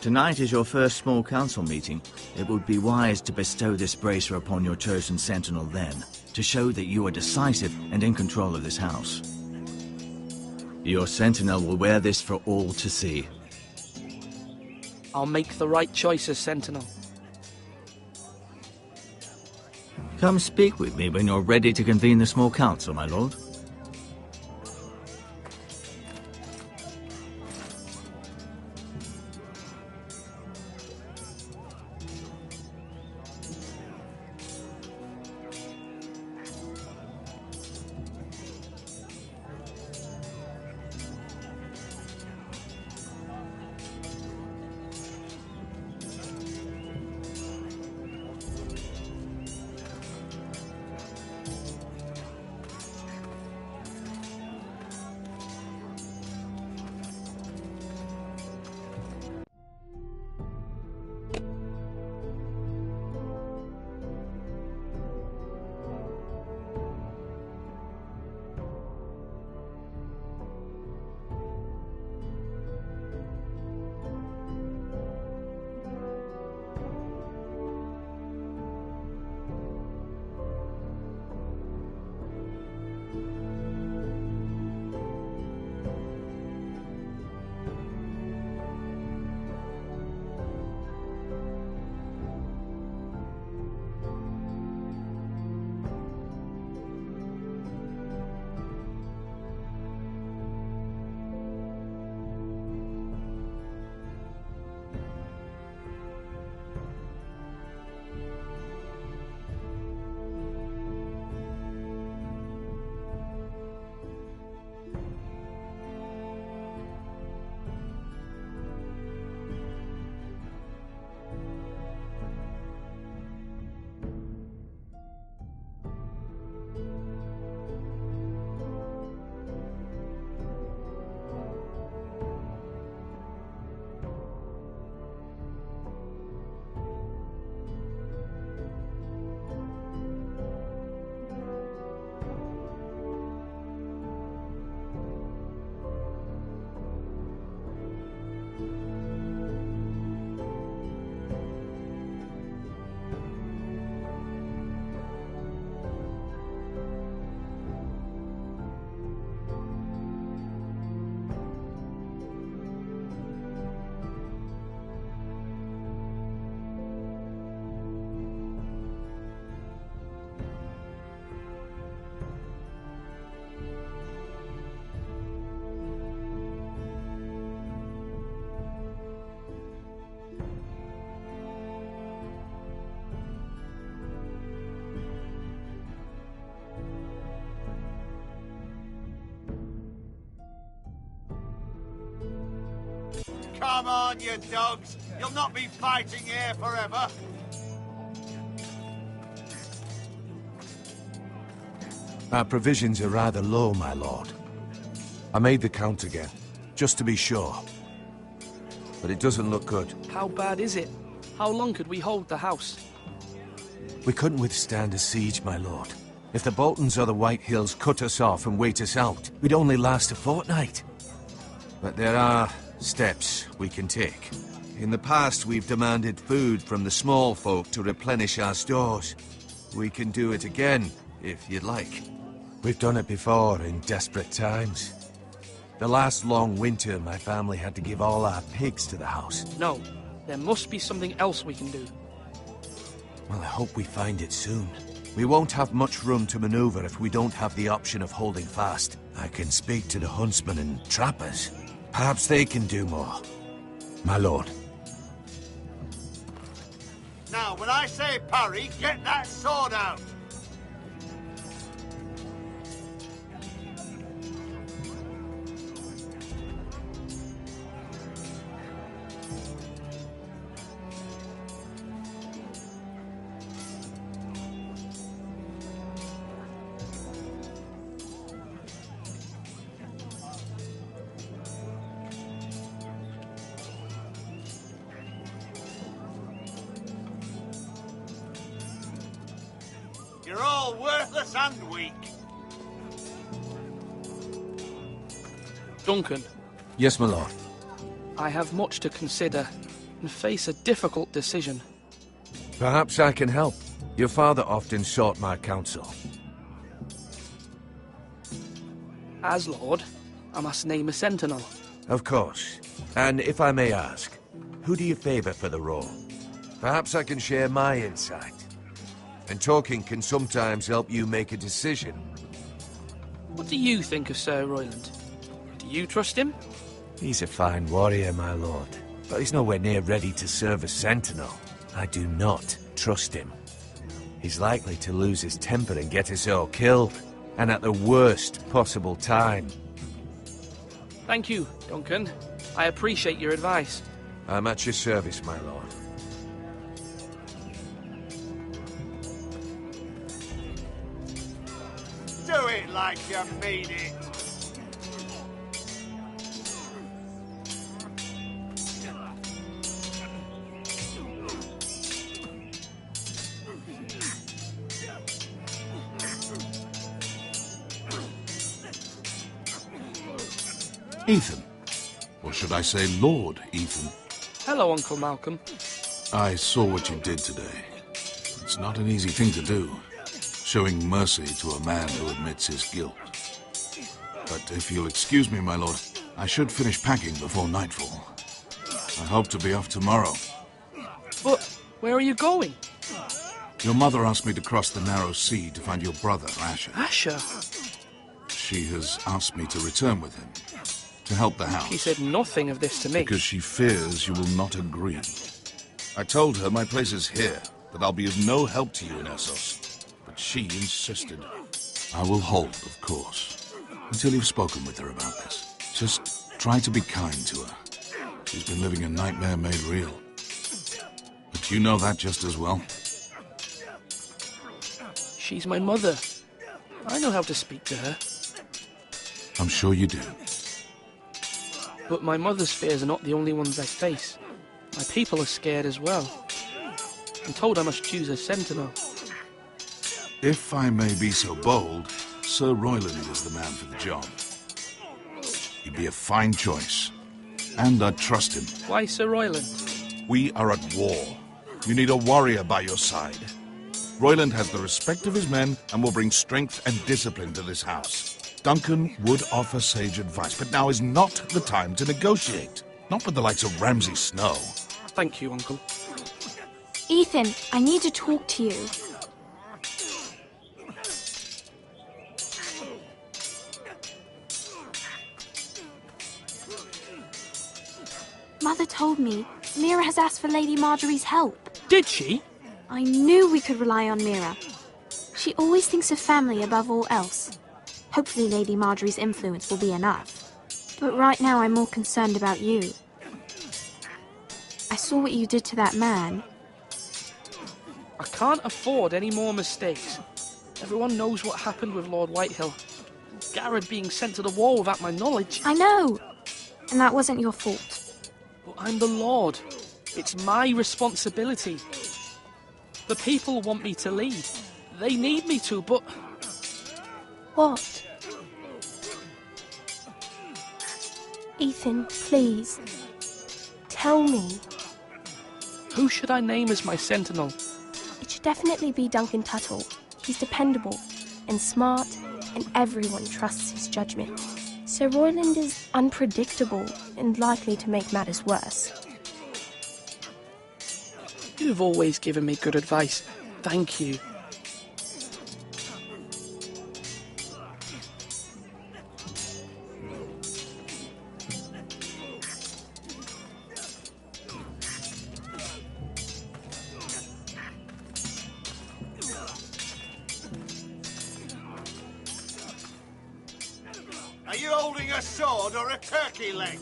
Speaker 9: Tonight is your first small council meeting. It would be wise to bestow this bracer upon your chosen Sentinel then, to show that you are decisive and in control of this house. Your Sentinel will wear this for all to see.
Speaker 14: I'll make the right choice as Sentinel.
Speaker 9: Come speak with me when you're ready to convene the small council, my lord.
Speaker 20: Come on, you dogs. You'll not be fighting here forever.
Speaker 6: Our provisions are rather low, my lord. I made the count again, just to be sure. But it doesn't look good.
Speaker 14: How bad is it? How long could we hold the house?
Speaker 6: We couldn't withstand a siege, my lord. If the Boltons or the White Hills cut us off and wait us out, we'd only last a fortnight. But there are steps we can take. In the past, we've demanded food from the small folk to replenish our stores. We can do it again, if you'd like. We've done it before in desperate times. The last long winter, my family had to give all our pigs to the house.
Speaker 14: No, there must be something else we can do.
Speaker 6: Well, I hope we find it soon. We won't have much room to maneuver if we don't have the option of holding fast. I can speak to the huntsmen and trappers. Perhaps they can do more. My lord.
Speaker 20: Now, when I say parry, get that sword out. You're all worthless and weak.
Speaker 14: Duncan,
Speaker 6: Yes, my lord.
Speaker 14: I have much to consider and face a difficult decision.
Speaker 6: Perhaps I can help. Your father often sought my counsel.
Speaker 14: As Lord, I must name a sentinel.
Speaker 6: Of course. And if I may ask, who do you favor for the role? Perhaps I can share my insight. And talking can sometimes help you make a decision.
Speaker 14: What do you think of Sir Royland? Do you trust him?
Speaker 6: He's a fine warrior, my lord. But he's nowhere near ready to serve as sentinel. I do not trust him. He's likely to lose his temper and get us all killed. And at the worst possible time.
Speaker 14: Thank you, Duncan. I appreciate your advice.
Speaker 6: I'm at your service, my lord.
Speaker 20: Do it like you mean it.
Speaker 21: Ethan. Or should I say Lord Ethan?
Speaker 14: Hello, Uncle Malcolm.
Speaker 21: I saw what you did today. It's not an easy thing to do, showing mercy to a man who admits his guilt. But if you'll excuse me, my lord, I should finish packing before nightfall. I hope to be off tomorrow.
Speaker 14: But where are you going?
Speaker 21: Your mother asked me to cross the narrow sea to find your brother, Asher.
Speaker 14: Asher?
Speaker 21: She has asked me to return with him, to help the house.
Speaker 14: She said nothing of this to me.
Speaker 21: Because she fears you will not agree. I told her my place is here, that I'll be of no help to you in Essos. But she insisted. I will hold, of course, until you've spoken with her about this. Just try to be kind to her. She's been living a nightmare made real. But you know that just as well.
Speaker 14: She's my mother. I know how to speak to her.
Speaker 21: I'm sure you do.
Speaker 14: But my mother's fears are not the only ones I face. My people are scared as well. I'm told I must choose a sentinel.
Speaker 21: If I may be so bold, Sir Royland is the man for the job. He'd be a fine choice. And I'd trust him.
Speaker 14: Why Sir Royland?
Speaker 21: We are at war. You need a warrior by your side. Royland has the respect of his men and will bring strength and discipline to this house. Duncan would offer sage advice, but now is not the time to negotiate. Not with the likes of Ramsay Snow.
Speaker 14: Thank you, Uncle.
Speaker 13: Ethan, I need to talk to you. Mother told me Mira has asked for Lady Marjorie's help.
Speaker 14: Did she?
Speaker 13: I knew we could rely on Mira. She always thinks of family above all else. Hopefully Lady Marjorie's influence will be enough. But right now I'm more concerned about you. I saw what you did to that man.
Speaker 14: I can't afford any more mistakes. Everyone knows what happened with Lord Whitehill. Garrett being sent to the war without my knowledge.
Speaker 13: I know. And that wasn't your fault.
Speaker 14: But I'm the Lord. It's my responsibility. The people want me to lead. They need me to, but...
Speaker 13: What? Ethan, please. Tell me.
Speaker 14: Who should I name as my sentinel?
Speaker 13: It should definitely be Duncan Tuttle. He's dependable and smart, and everyone trusts his judgment. Sir Royland is unpredictable and likely to make matters worse.
Speaker 14: You've always given me good advice. Thank you.
Speaker 20: Are you holding a sword or a turkey leg?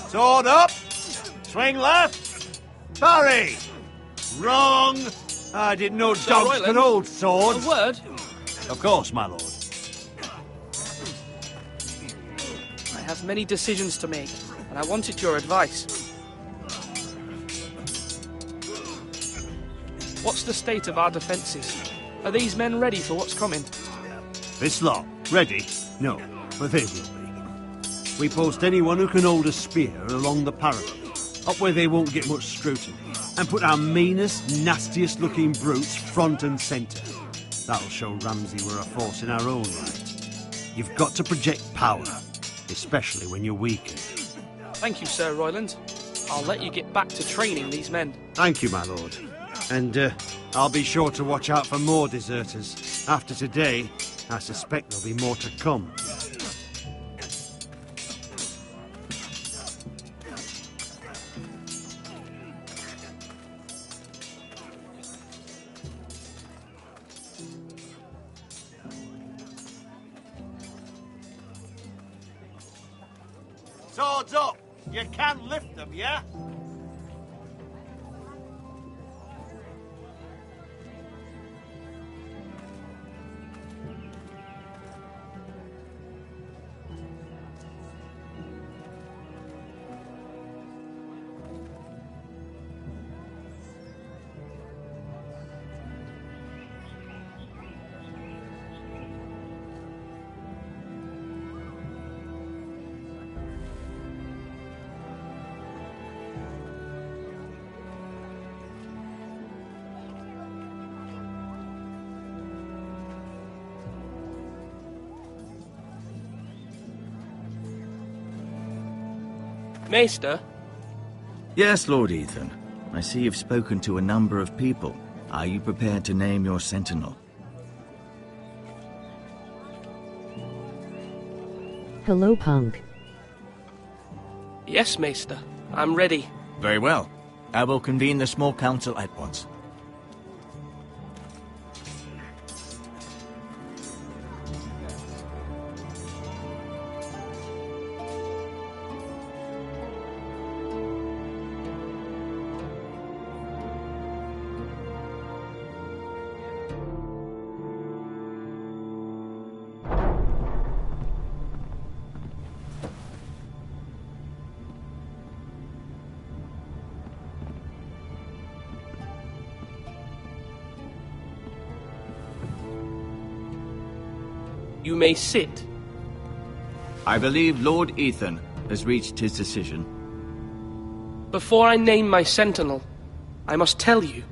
Speaker 20: Sword up. Swing left. Parry. Wrong.
Speaker 12: I didn't know
Speaker 14: Sir
Speaker 12: dogs
Speaker 14: Royland,
Speaker 12: could hold swords.
Speaker 14: A word?
Speaker 12: Of course, my lord.
Speaker 14: I have many decisions to make, and I wanted your advice. What's the state of our defences? Are these men ready for what's coming?
Speaker 12: This lot, ready? No, but they will be. We post anyone who can hold a spear along the parapet, up where they won't get much scrutiny, and put our meanest, nastiest looking brutes front and centre. That'll show Ramsay we're a force in our own right. You've got to project power, especially when you're weakened.
Speaker 14: Thank you, Sir Royland. I'll let you get back to training these men.
Speaker 12: Thank you, my lord. And I'll be sure to watch out for more deserters. After today, I suspect there'll be more to come.
Speaker 20: Swords up! You can lift them, yeah?
Speaker 14: Maester?
Speaker 9: Yes, Lord Ethan. I see you've spoken to a number of people. Are you prepared to name your sentinel?
Speaker 1: Hello, punk.
Speaker 14: Yes, Maester. I'm ready.
Speaker 9: Very well. I will convene the small council at once.
Speaker 14: You may sit.
Speaker 9: I believe Lord Ethan has reached his decision.
Speaker 14: Before I name my sentinel, I must tell you.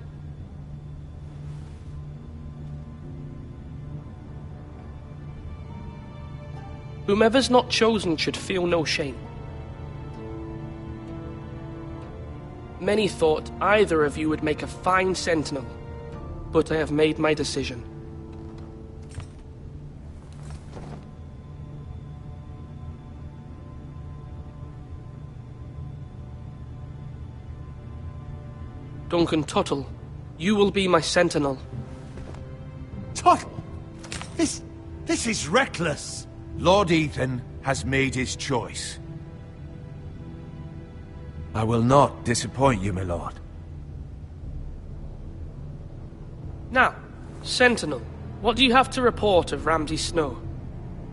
Speaker 14: Whomever's not chosen should feel no shame. Many thought either of you would make a fine sentinel, but I have made my decision. Duncan Tuttle, you will be my sentinel.
Speaker 6: Tuttle! This is reckless! Lord Ethan has made his choice. I will not disappoint you, my lord.
Speaker 14: Now, sentinel, what do you have to report of Ramsay Snow?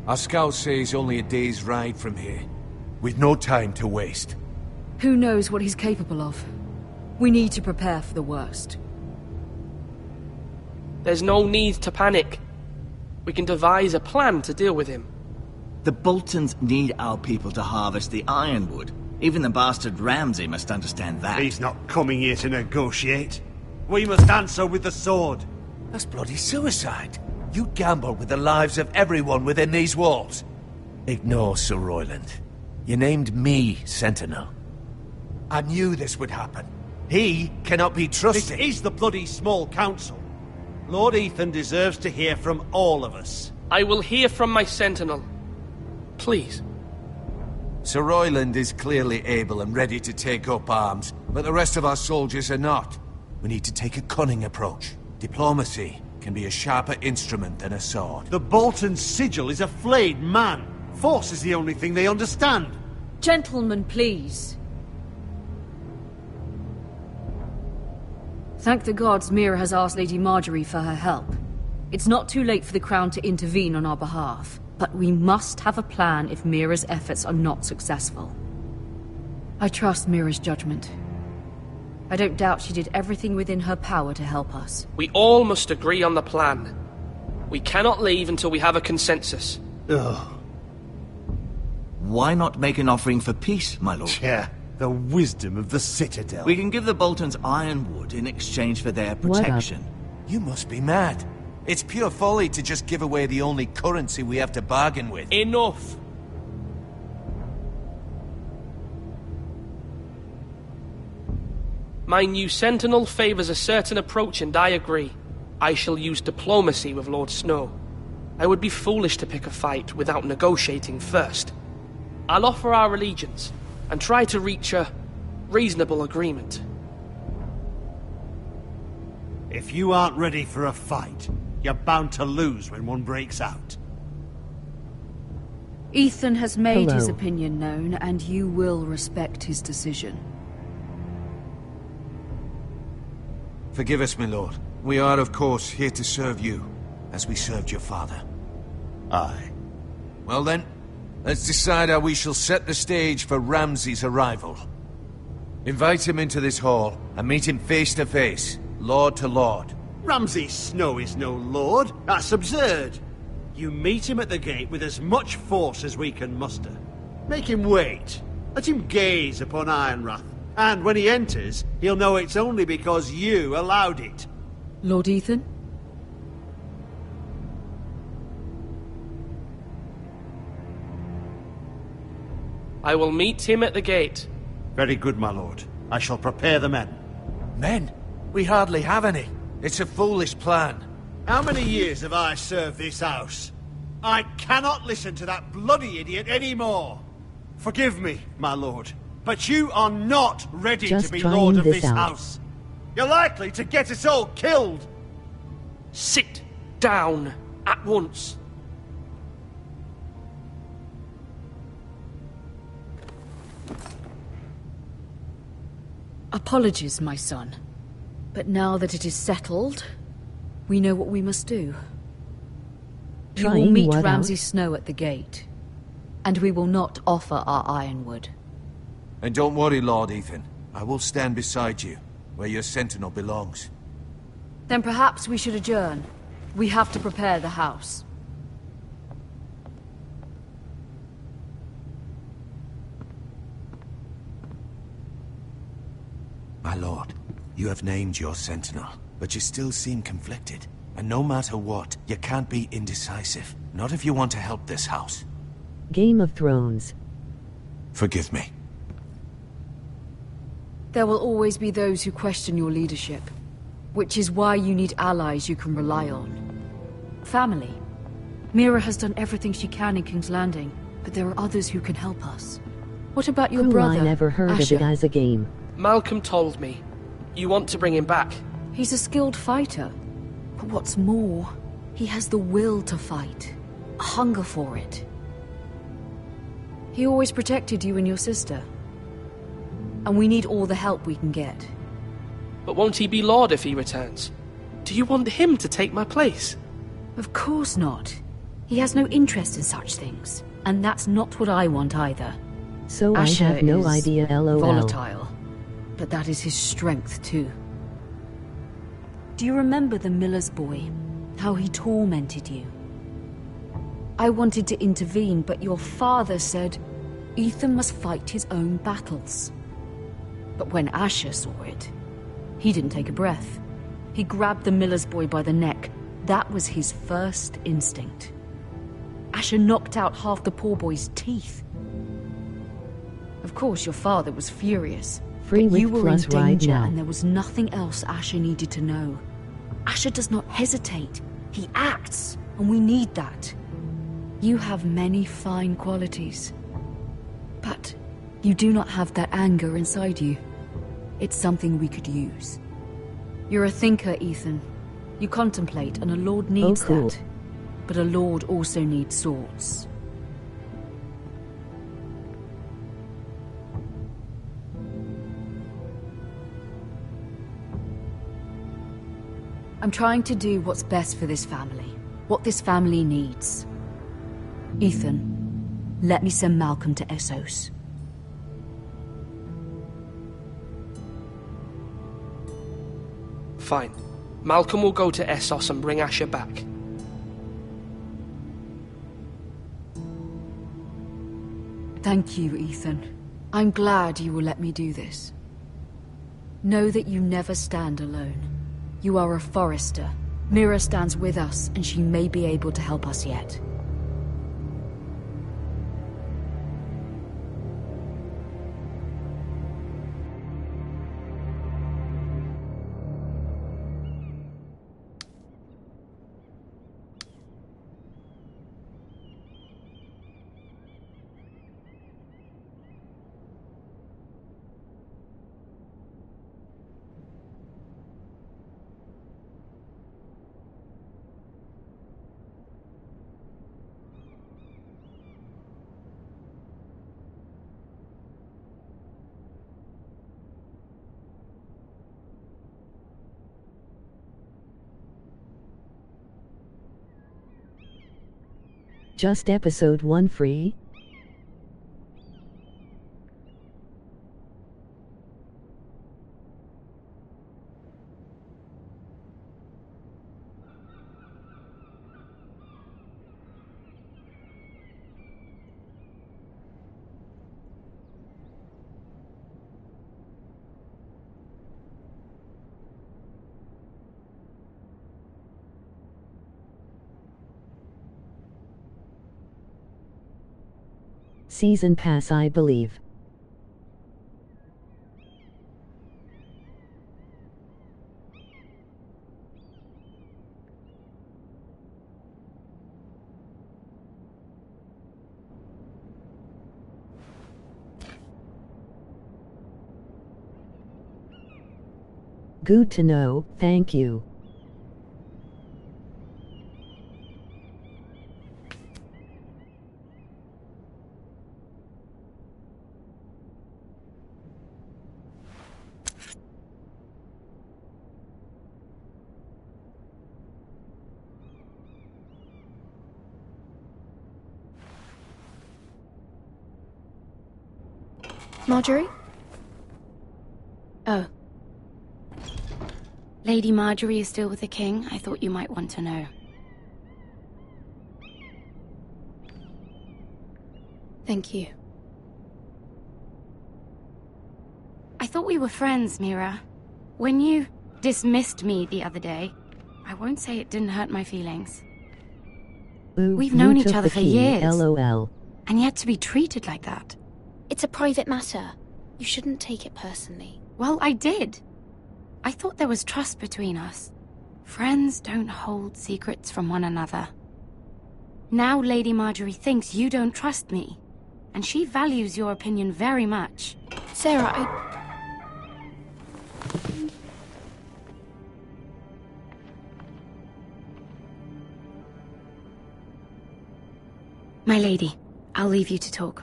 Speaker 6: Our scouts say he's only a day's ride from here, with no time to waste.
Speaker 10: Who knows what he's capable of? We need to prepare for the worst.
Speaker 14: There's no need to panic. We can devise a plan to deal with him.
Speaker 9: The Boltons need our people to harvest the ironwood. Even the bastard Ramsay must understand that.
Speaker 12: He's not coming here to negotiate. We must answer with the sword.
Speaker 6: That's bloody suicide. You gamble with the lives of everyone within these walls. Ignore Sir Royland. You named me Sentinel. I knew this would happen. He cannot be trusted.
Speaker 12: This is the bloody small council. Lord Ethan deserves to hear from all of us.
Speaker 14: I will hear from my sentinel. Please.
Speaker 6: Sir Royland is clearly able and ready to take up arms, but the rest of our soldiers are not. We need to take a cunning approach. Diplomacy can be a sharper instrument than a sword.
Speaker 12: The Bolton sigil is a flayed man. Force is the only thing they understand.
Speaker 10: Gentlemen, please. Thank the gods Mira has asked Lady Marjorie for her help. It's not too late for the Crown to intervene on our behalf, but we must have a plan if Mira's efforts are not successful. I trust Mira's judgment. I don't doubt she did everything within her power to help us.
Speaker 14: We all must agree on the plan. We cannot leave until we have a consensus.
Speaker 12: Ugh.
Speaker 9: Why not make an offering for peace, my lord?
Speaker 12: Yeah, the wisdom of the Citadel.
Speaker 9: We can give the Boltons ironwood in exchange for their protection.
Speaker 6: You must be mad. It's pure folly to just give away the only currency we have to bargain with.
Speaker 14: Enough! My new sentinel favors a certain approach, and I agree. I shall use diplomacy with Lord Snow. I would be foolish to pick a fight without negotiating first. I'll offer our allegiance, and try to reach a reasonable agreement.
Speaker 12: If you aren't ready for a fight, you're bound to lose when one breaks out.
Speaker 10: Ethan has made his
Speaker 1: Hello.
Speaker 10: opinion known, and you will respect his decision.
Speaker 6: Forgive us, my lord. We are, of course, here to serve you, as we served your father.
Speaker 12: Aye.
Speaker 6: Well then, let's decide how we shall set the stage for Ramsay's arrival. Invite him into this hall, and meet him face to face, lord to lord.
Speaker 12: Ramsay Snow is no lord. That's absurd. You meet him at the gate with as much force as we can muster. Make him wait. Let him gaze upon Ironrath. And when he enters, he'll know it's only because you allowed it.
Speaker 10: Lord Ethan?
Speaker 14: I will meet him at the gate.
Speaker 12: Very good, my lord. I shall prepare the men.
Speaker 6: Men? We hardly have any. It's a foolish plan.
Speaker 12: How many years have I served this house? I cannot listen to that bloody idiot anymore. Forgive me, my lord, but you are not ready
Speaker 1: Just
Speaker 12: to be
Speaker 1: trying
Speaker 12: lord of
Speaker 1: this
Speaker 12: this
Speaker 1: out.
Speaker 12: house. You're likely to get us all killed.
Speaker 14: Sit down at once.
Speaker 10: Apologies, my son. But now that it is settled, we know what we must do. We will
Speaker 1: Trying
Speaker 10: meet
Speaker 1: what
Speaker 10: Ramsay
Speaker 1: out?
Speaker 10: Snow at the gate, and we will not offer our ironwood.
Speaker 6: And don't worry, Lord Ethan. I will stand beside you, where your sentinel belongs.
Speaker 10: Then perhaps we should adjourn. We have to prepare the house.
Speaker 6: My lord, you have named your sentinel, but you still seem conflicted. And no matter what, you can't be indecisive. Not if you want to help this house.
Speaker 1: Game of Thrones.
Speaker 6: Forgive me.
Speaker 10: There will always be those who question your leadership, which is why you need allies you can rely on. Family. Mira has done everything she can in King's Landing, but there are others who can help us. What about your
Speaker 1: Cool,
Speaker 10: brother,
Speaker 1: I never heard of
Speaker 10: Asher?
Speaker 1: it as a game.
Speaker 14: Malcolm told me. You want to bring him back.
Speaker 10: He's a skilled fighter. But what's more, he has the will to fight. A hunger for it. He always protected you and your sister. And we need all the help we can get.
Speaker 14: But won't he be Lord if he returns? Do you want him to take my place?
Speaker 10: Of course not. He has no interest in such things. And that's not what I want either.
Speaker 1: So
Speaker 10: Asher
Speaker 1: I have no
Speaker 10: is
Speaker 1: idea, lol.
Speaker 10: volatile. But that is his strength too. Do you remember the miller's boy? How he tormented you? I wanted to intervene, but your father said Ethan must fight his own battles. But when Asher saw it, he didn't take a breath. He grabbed the miller's boy by the neck. That was his first instinct. Asher knocked out half the poor boy's teeth. Of course, your father was furious.
Speaker 1: Free
Speaker 10: But you
Speaker 1: with
Speaker 10: were in
Speaker 1: plus right
Speaker 10: danger,
Speaker 1: now.
Speaker 10: and there was nothing else Asher needed to know. Asher does not hesitate. He acts, and we need that. You have many fine qualities. But you do not have that anger inside you. It's something we could use. You're a thinker, Ethan. You contemplate, and a lord needs
Speaker 1: cool.
Speaker 10: that. But a lord also needs swords. I'm trying to do what's best for this family. What this family needs. Ethan, let me send Malcolm to Essos.
Speaker 14: Fine. Malcolm will go to Essos and bring Asher back.
Speaker 10: Thank you, Ethan. I'm glad you will let me do this. Know that you never stand alone. You are a Forrester. Mira stands with us, and she may be able to help us yet.
Speaker 1: Just episode 1 free? Season pass, I believe. Good to know, thank you.
Speaker 13: Marjorie? Oh.
Speaker 11: Lady Marjorie is still with the king. I thought you might want to know.
Speaker 13: Thank you.
Speaker 11: I thought we were friends, Mira. When you dismissed me the other day, I won't say it didn't hurt my feelings.
Speaker 1: Ooh,
Speaker 11: We've known
Speaker 1: you
Speaker 11: each
Speaker 1: took
Speaker 11: other
Speaker 1: the
Speaker 11: for
Speaker 1: key,
Speaker 11: years.
Speaker 1: LOL.
Speaker 11: And yet to be treated like that.
Speaker 13: It's a private matter. You shouldn't take it personally.
Speaker 11: Well, I did. I thought there was trust between us. Friends don't hold secrets from one another. Now Lady Marjorie thinks you don't trust me. And she values your opinion very much.
Speaker 13: Sarah,
Speaker 11: My lady, I'll leave you to talk.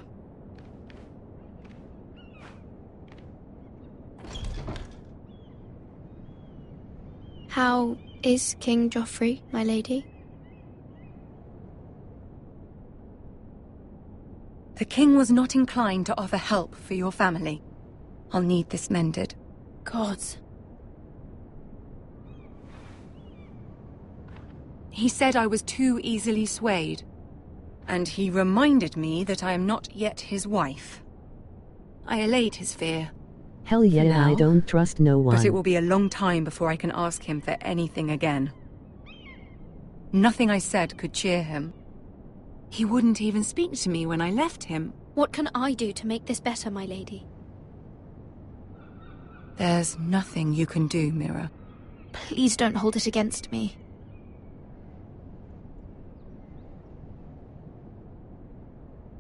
Speaker 13: How is King Joffrey, my lady?
Speaker 16: The king was not inclined to offer help for your family. I'll need this mended.
Speaker 13: Gods.
Speaker 16: He said I was too easily swayed. And he reminded me that I am not yet his wife. I allayed his fear.
Speaker 1: Hell yeah,
Speaker 16: now,
Speaker 1: I don't trust no one.
Speaker 16: But it will be a long time before I can ask him for anything again. Nothing I said could cheer him. He wouldn't even speak to me when I left him.
Speaker 13: What can I do to make this better, my lady?
Speaker 16: There's nothing you can do, Mira.
Speaker 13: Please don't hold it against me.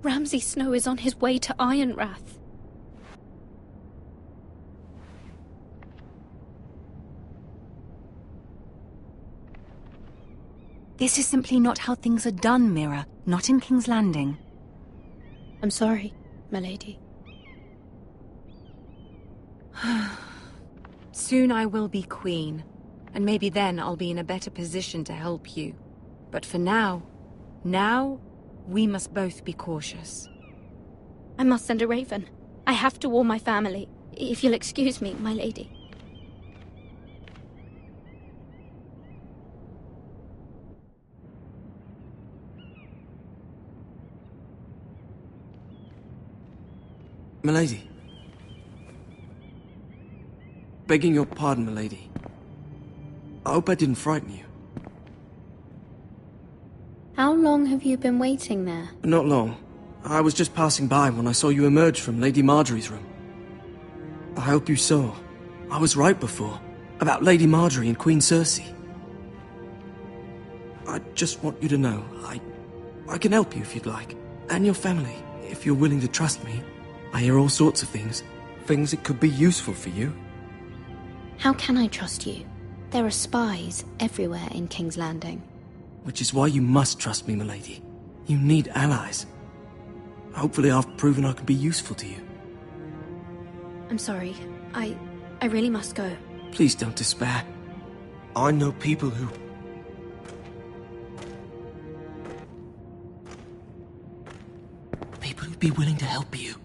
Speaker 13: Ramsay Snow is on his way to Ironrath.
Speaker 16: This is simply not how things are done, Mira. Not in King's Landing.
Speaker 13: I'm sorry, my lady.
Speaker 16: Soon I will be queen. and maybe then I'll be in a better position to help you. But for now, we must both be cautious.
Speaker 13: I must send a raven. I have to warn my family. If you'll excuse me, my lady.
Speaker 15: Milady. Begging your pardon, milady. I hope I didn't frighten you.
Speaker 13: How long have you been waiting there?
Speaker 15: Not long. I was just passing by when I saw you emerge from Lady Marjorie's room. I hope you saw. I was right before. About Lady Marjorie and Queen Cersei. I just want you to know, I can help you if you'd like. And your family, if you're willing to trust me. I hear all sorts of things. Things that could be useful for you.
Speaker 13: How can I trust you? There are spies everywhere in King's Landing.
Speaker 15: Which is why you must trust me, milady. You need allies. Hopefully I've proven I can be useful to you.
Speaker 13: I'm sorry. I really must go.
Speaker 15: Please don't despair. I know people who... People who'd be willing to help you.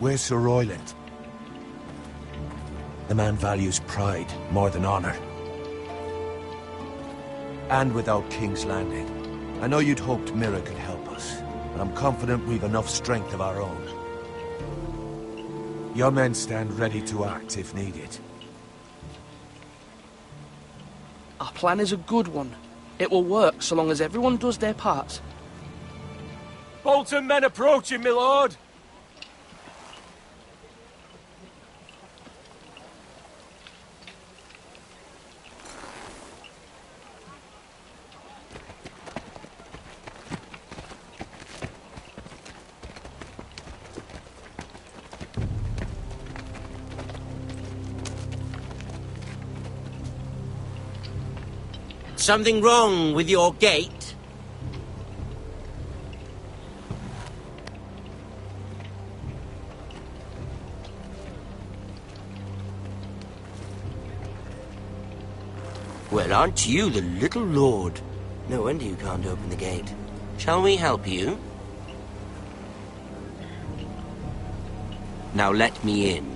Speaker 6: Where's Sir Royland? The man values pride more than honor. And without King's Landing. I know you'd hoped Mira could help us, but I'm confident we've enough strength of our own. Your men stand ready to act if needed.
Speaker 14: Our plan is a good one. It will work so long as everyone does their part.
Speaker 3: Bolton men approaching, my lord!
Speaker 19: Something wrong with your gate? Well, aren't you the little lord? No wonder you can't open the gate. Shall we help you? Now let me in.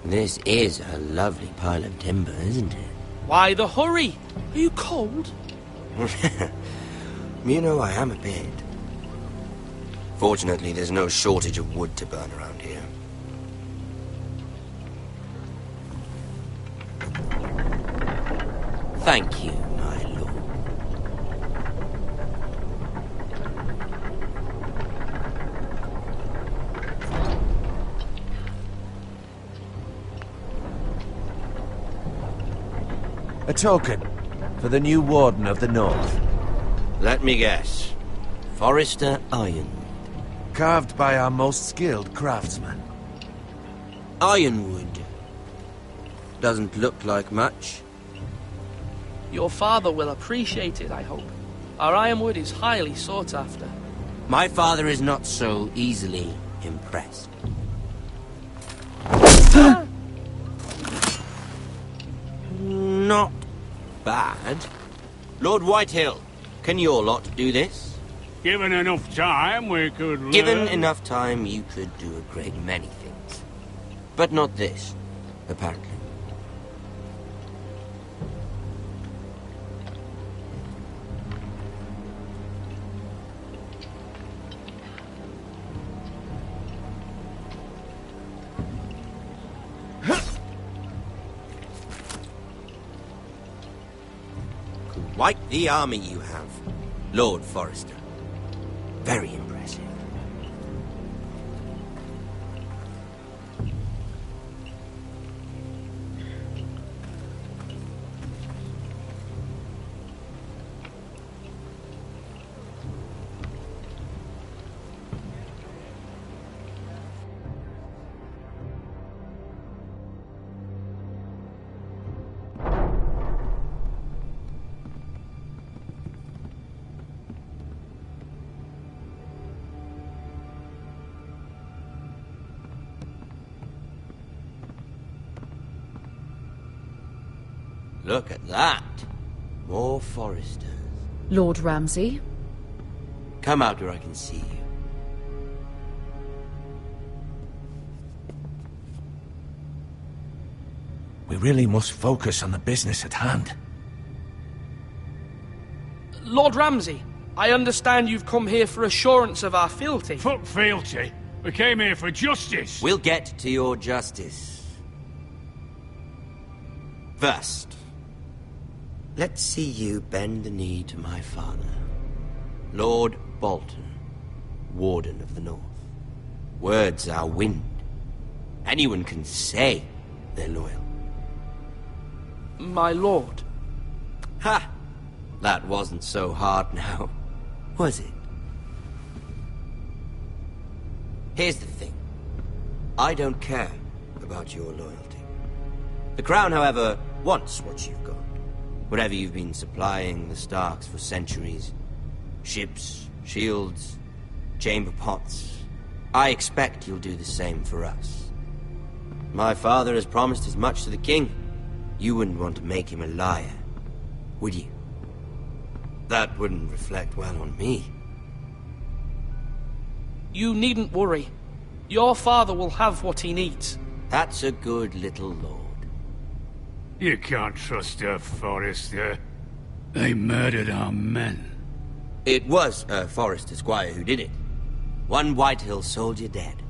Speaker 19: This is a lovely pile of timber, isn't it?
Speaker 14: Why the hurry? Are you cold?
Speaker 19: You know I am a bit. Fortunately, there's no shortage of wood to burn around here. Thank you, my lord.
Speaker 6: A token for the new Warden of the North.
Speaker 19: Let me guess. Forrester Ironwood.
Speaker 6: Carved by our most skilled craftsman.
Speaker 19: Ironwood. Doesn't look like much.
Speaker 14: Your father will appreciate it, I hope. Our ironwood is highly sought after.
Speaker 19: My father is not so easily impressed. Not bad. Lord Whitehill, can your lot do this?
Speaker 2: Given enough time, we could learn.
Speaker 19: Given enough time, you could do a great many things. But not this, apparently. Quite the army you have, Lord Forrester. Very impressive. Look at that. More Foresters.
Speaker 10: Lord Ramsay?
Speaker 19: Come out where I can see you.
Speaker 6: We really must focus on the business at hand.
Speaker 14: Lord Ramsay, I understand you've come here for assurance of our fealty.
Speaker 2: Fuck fealty. We came here for justice.
Speaker 19: We'll get to your justice. First, let's see you bend the knee to my father, Lord Bolton, Warden of the North. Words are wind. Anyone can say they're loyal.
Speaker 14: My lord.
Speaker 19: Ha! That wasn't so hard now, was it? Here's the thing. I don't care about your loyalty. The Crown, however, wants what you've got. Whatever you've been supplying the Starks for centuries. Ships, shields, chamber pots. I expect you'll do the same for us. My father has promised as much to the king. You wouldn't want to make him a liar, would you? That wouldn't reflect well on me.
Speaker 14: You needn't worry. Your father will have what he needs.
Speaker 19: That's a good little lord.
Speaker 2: You can't trust a Forester. They murdered our men.
Speaker 19: It was a Forester squire who did it. One Whitehill soldier dead.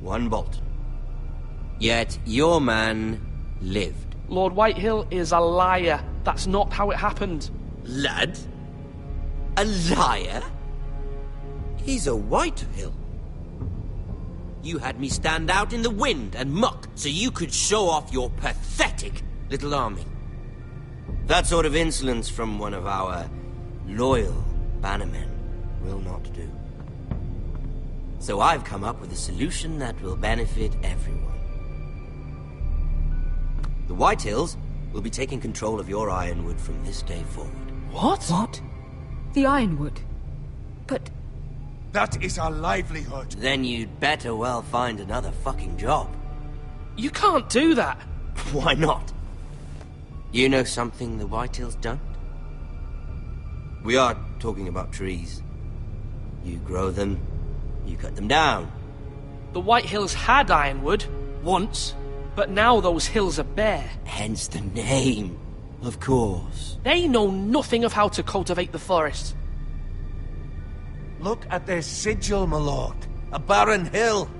Speaker 19: One Bolton. Yet your man lived.
Speaker 14: Lord Whitehill is a liar. That's not how it happened.
Speaker 19: Lad? A liar? He's a Whitehill. You had me stand out in the wind and muck so you could show off your pathetic little army. That sort of insolence from one of our loyal bannermen will not do. So I've come up with a solution that will benefit everyone. The Whitehills will be taking control of your Ironwood from this day forward.
Speaker 10: What? What? The Ironwood? But...
Speaker 6: That is our livelihood.
Speaker 19: Then you'd better well find another fucking job.
Speaker 14: You can't do that.
Speaker 19: Why not? You know something the Whitehills don't? We are talking about trees. You grow them, you cut them down.
Speaker 14: The Whitehills had Ironwood, once, but now those hills are bare.
Speaker 19: Hence the name, of course.
Speaker 14: They know nothing of how to cultivate the forest.
Speaker 6: Look at their sigil, my lord. A barren hill.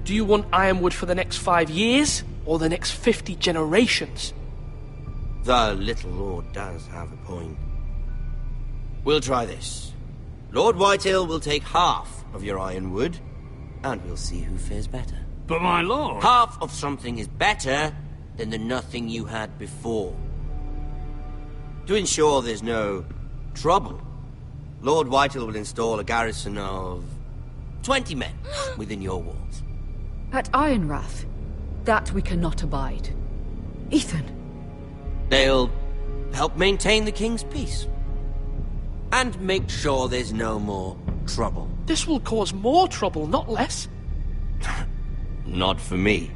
Speaker 14: Do you want Ironwood for the next 5 years, or the next 50 generations?
Speaker 19: The little lord does have a point. We'll try this. Lord Whitehill will take half of your Ironwood, and we'll see who fares better.
Speaker 2: But my lord...
Speaker 19: Half of something is better than the nothing you had before. To ensure there's no trouble, Lord Whitehill will install a garrison of 20 men within your walls.
Speaker 10: At Ironrath? That we cannot abide. Ethan!
Speaker 19: They'll help maintain the king's peace. And make sure there's no more trouble.
Speaker 14: This will cause more trouble, not less.
Speaker 19: Not for me.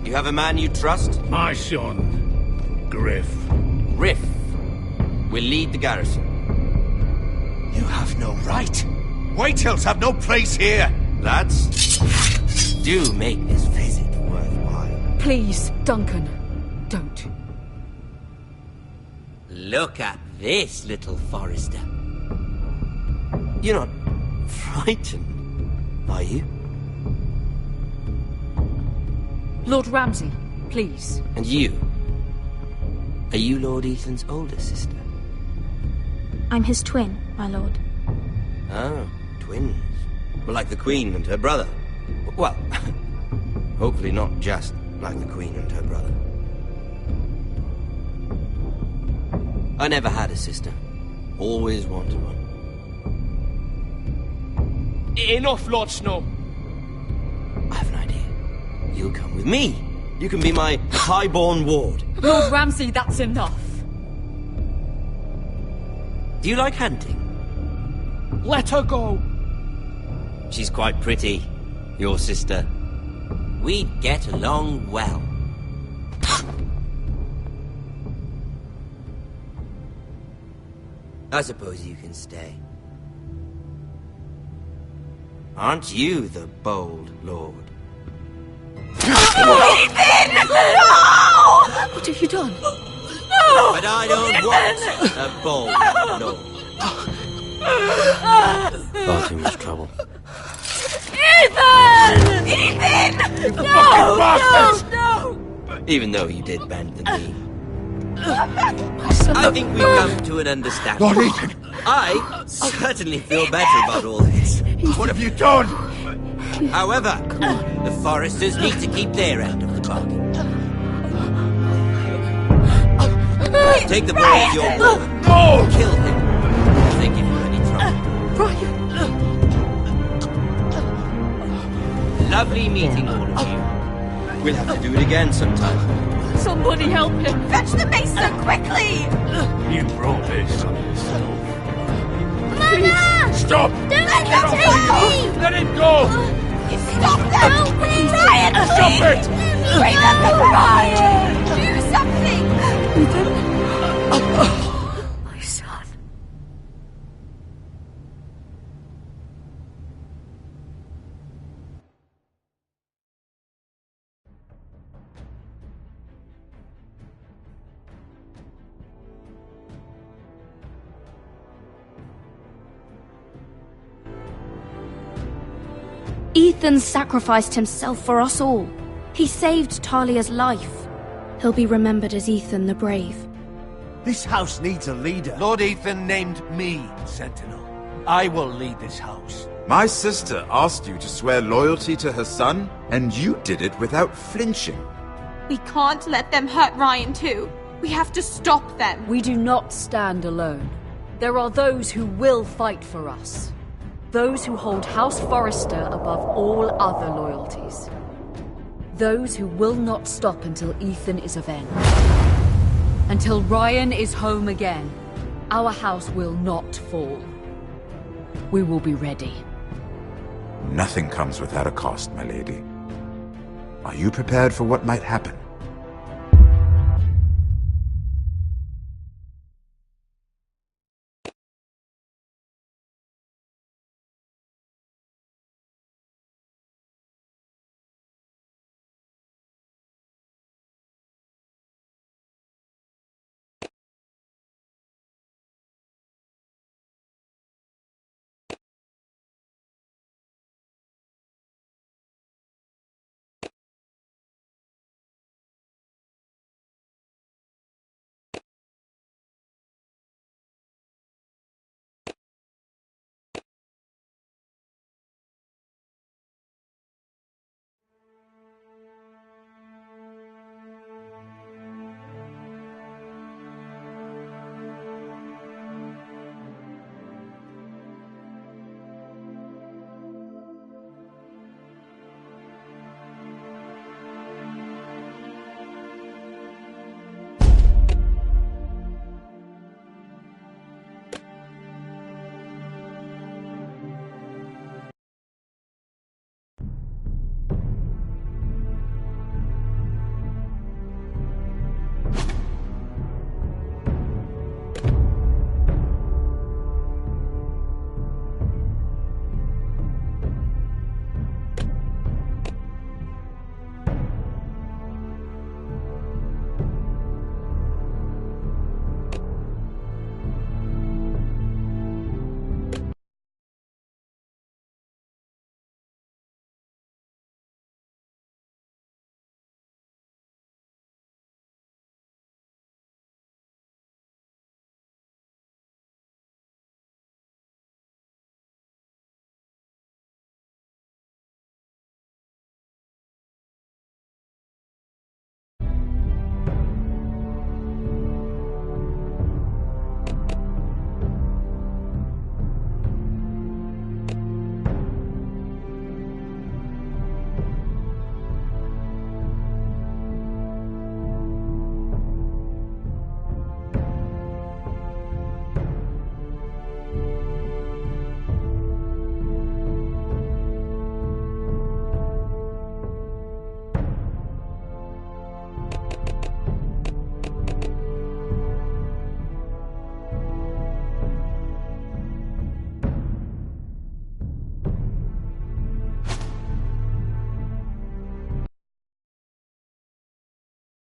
Speaker 19: You have a man you trust?
Speaker 2: My son, Griff.
Speaker 19: Griff will lead the garrison.
Speaker 6: You have no right. Whitehills have no place here.
Speaker 19: Lads, do make this visit worthwhile.
Speaker 10: Please, Duncan, don't.
Speaker 19: Look at this, little Forester. You're not frightened, are you?
Speaker 10: Lord Ramsay, please.
Speaker 19: And you? Are you Lord Ethan's older sister?
Speaker 13: I'm his twin, my lord.
Speaker 19: Oh, twins. Well, like the Queen and her brother. Well, hopefully not just like the Queen and her brother. I never had a sister. Always wanted one.
Speaker 14: Enough, Lord Snow.
Speaker 19: I have an idea. You'll come with me. You can be my highborn ward.
Speaker 10: Lord Ramsay, that's enough.
Speaker 19: Do you like hunting?
Speaker 14: Let her go!
Speaker 19: She's quite pretty, your sister. We'd get along well. I suppose you can stay. Aren't you the bold lord?
Speaker 10: Ethan! No! What have you done? No!
Speaker 19: But I don't want a bold lord.
Speaker 4: Far too much trouble.
Speaker 10: Ethan! Ethan! No! No! No!
Speaker 19: Even though you did bend the knee. I think we've come to an understanding.
Speaker 2: Lord Ethan!
Speaker 19: I certainly feel better about all this.
Speaker 2: What have you done?
Speaker 19: However, the Foresters need to keep their end of the bargain. Take the boy as your boy.
Speaker 2: No!
Speaker 19: Kill him if they give you any trouble.
Speaker 10: Brian!
Speaker 19: Lovely meeting all of you. We'll have to do it again sometime.
Speaker 10: Somebody help him! Fetch the mason quickly!
Speaker 2: You brought this on yourself.
Speaker 10: Mama!
Speaker 2: Stop!
Speaker 10: Don't let him take me!
Speaker 2: Let him go!
Speaker 10: Stop them! Brian, please!
Speaker 2: Stop it!
Speaker 10: Remember Brian! Do something! Ethan? My son.
Speaker 11: Ethan sacrificed himself for us all. He saved Talia's life. He'll be remembered as Ethan the Brave.
Speaker 12: This house needs a leader.
Speaker 7: Lord Ethan named me Sentinel. I will lead this house.
Speaker 17: My sister asked you to swear loyalty to her son, and you did it without flinching.
Speaker 22: We can't let them hurt Ryan too. We have to stop them.
Speaker 10: We do not stand alone. There are those who will fight for us. Those who hold House Forrester above all other loyalties. Those who will not stop until Ethan is avenged. Until Ryan is home again, our house will not fall. We will be ready.
Speaker 17: Nothing comes without a cost, my lady. Are you prepared for what might happen?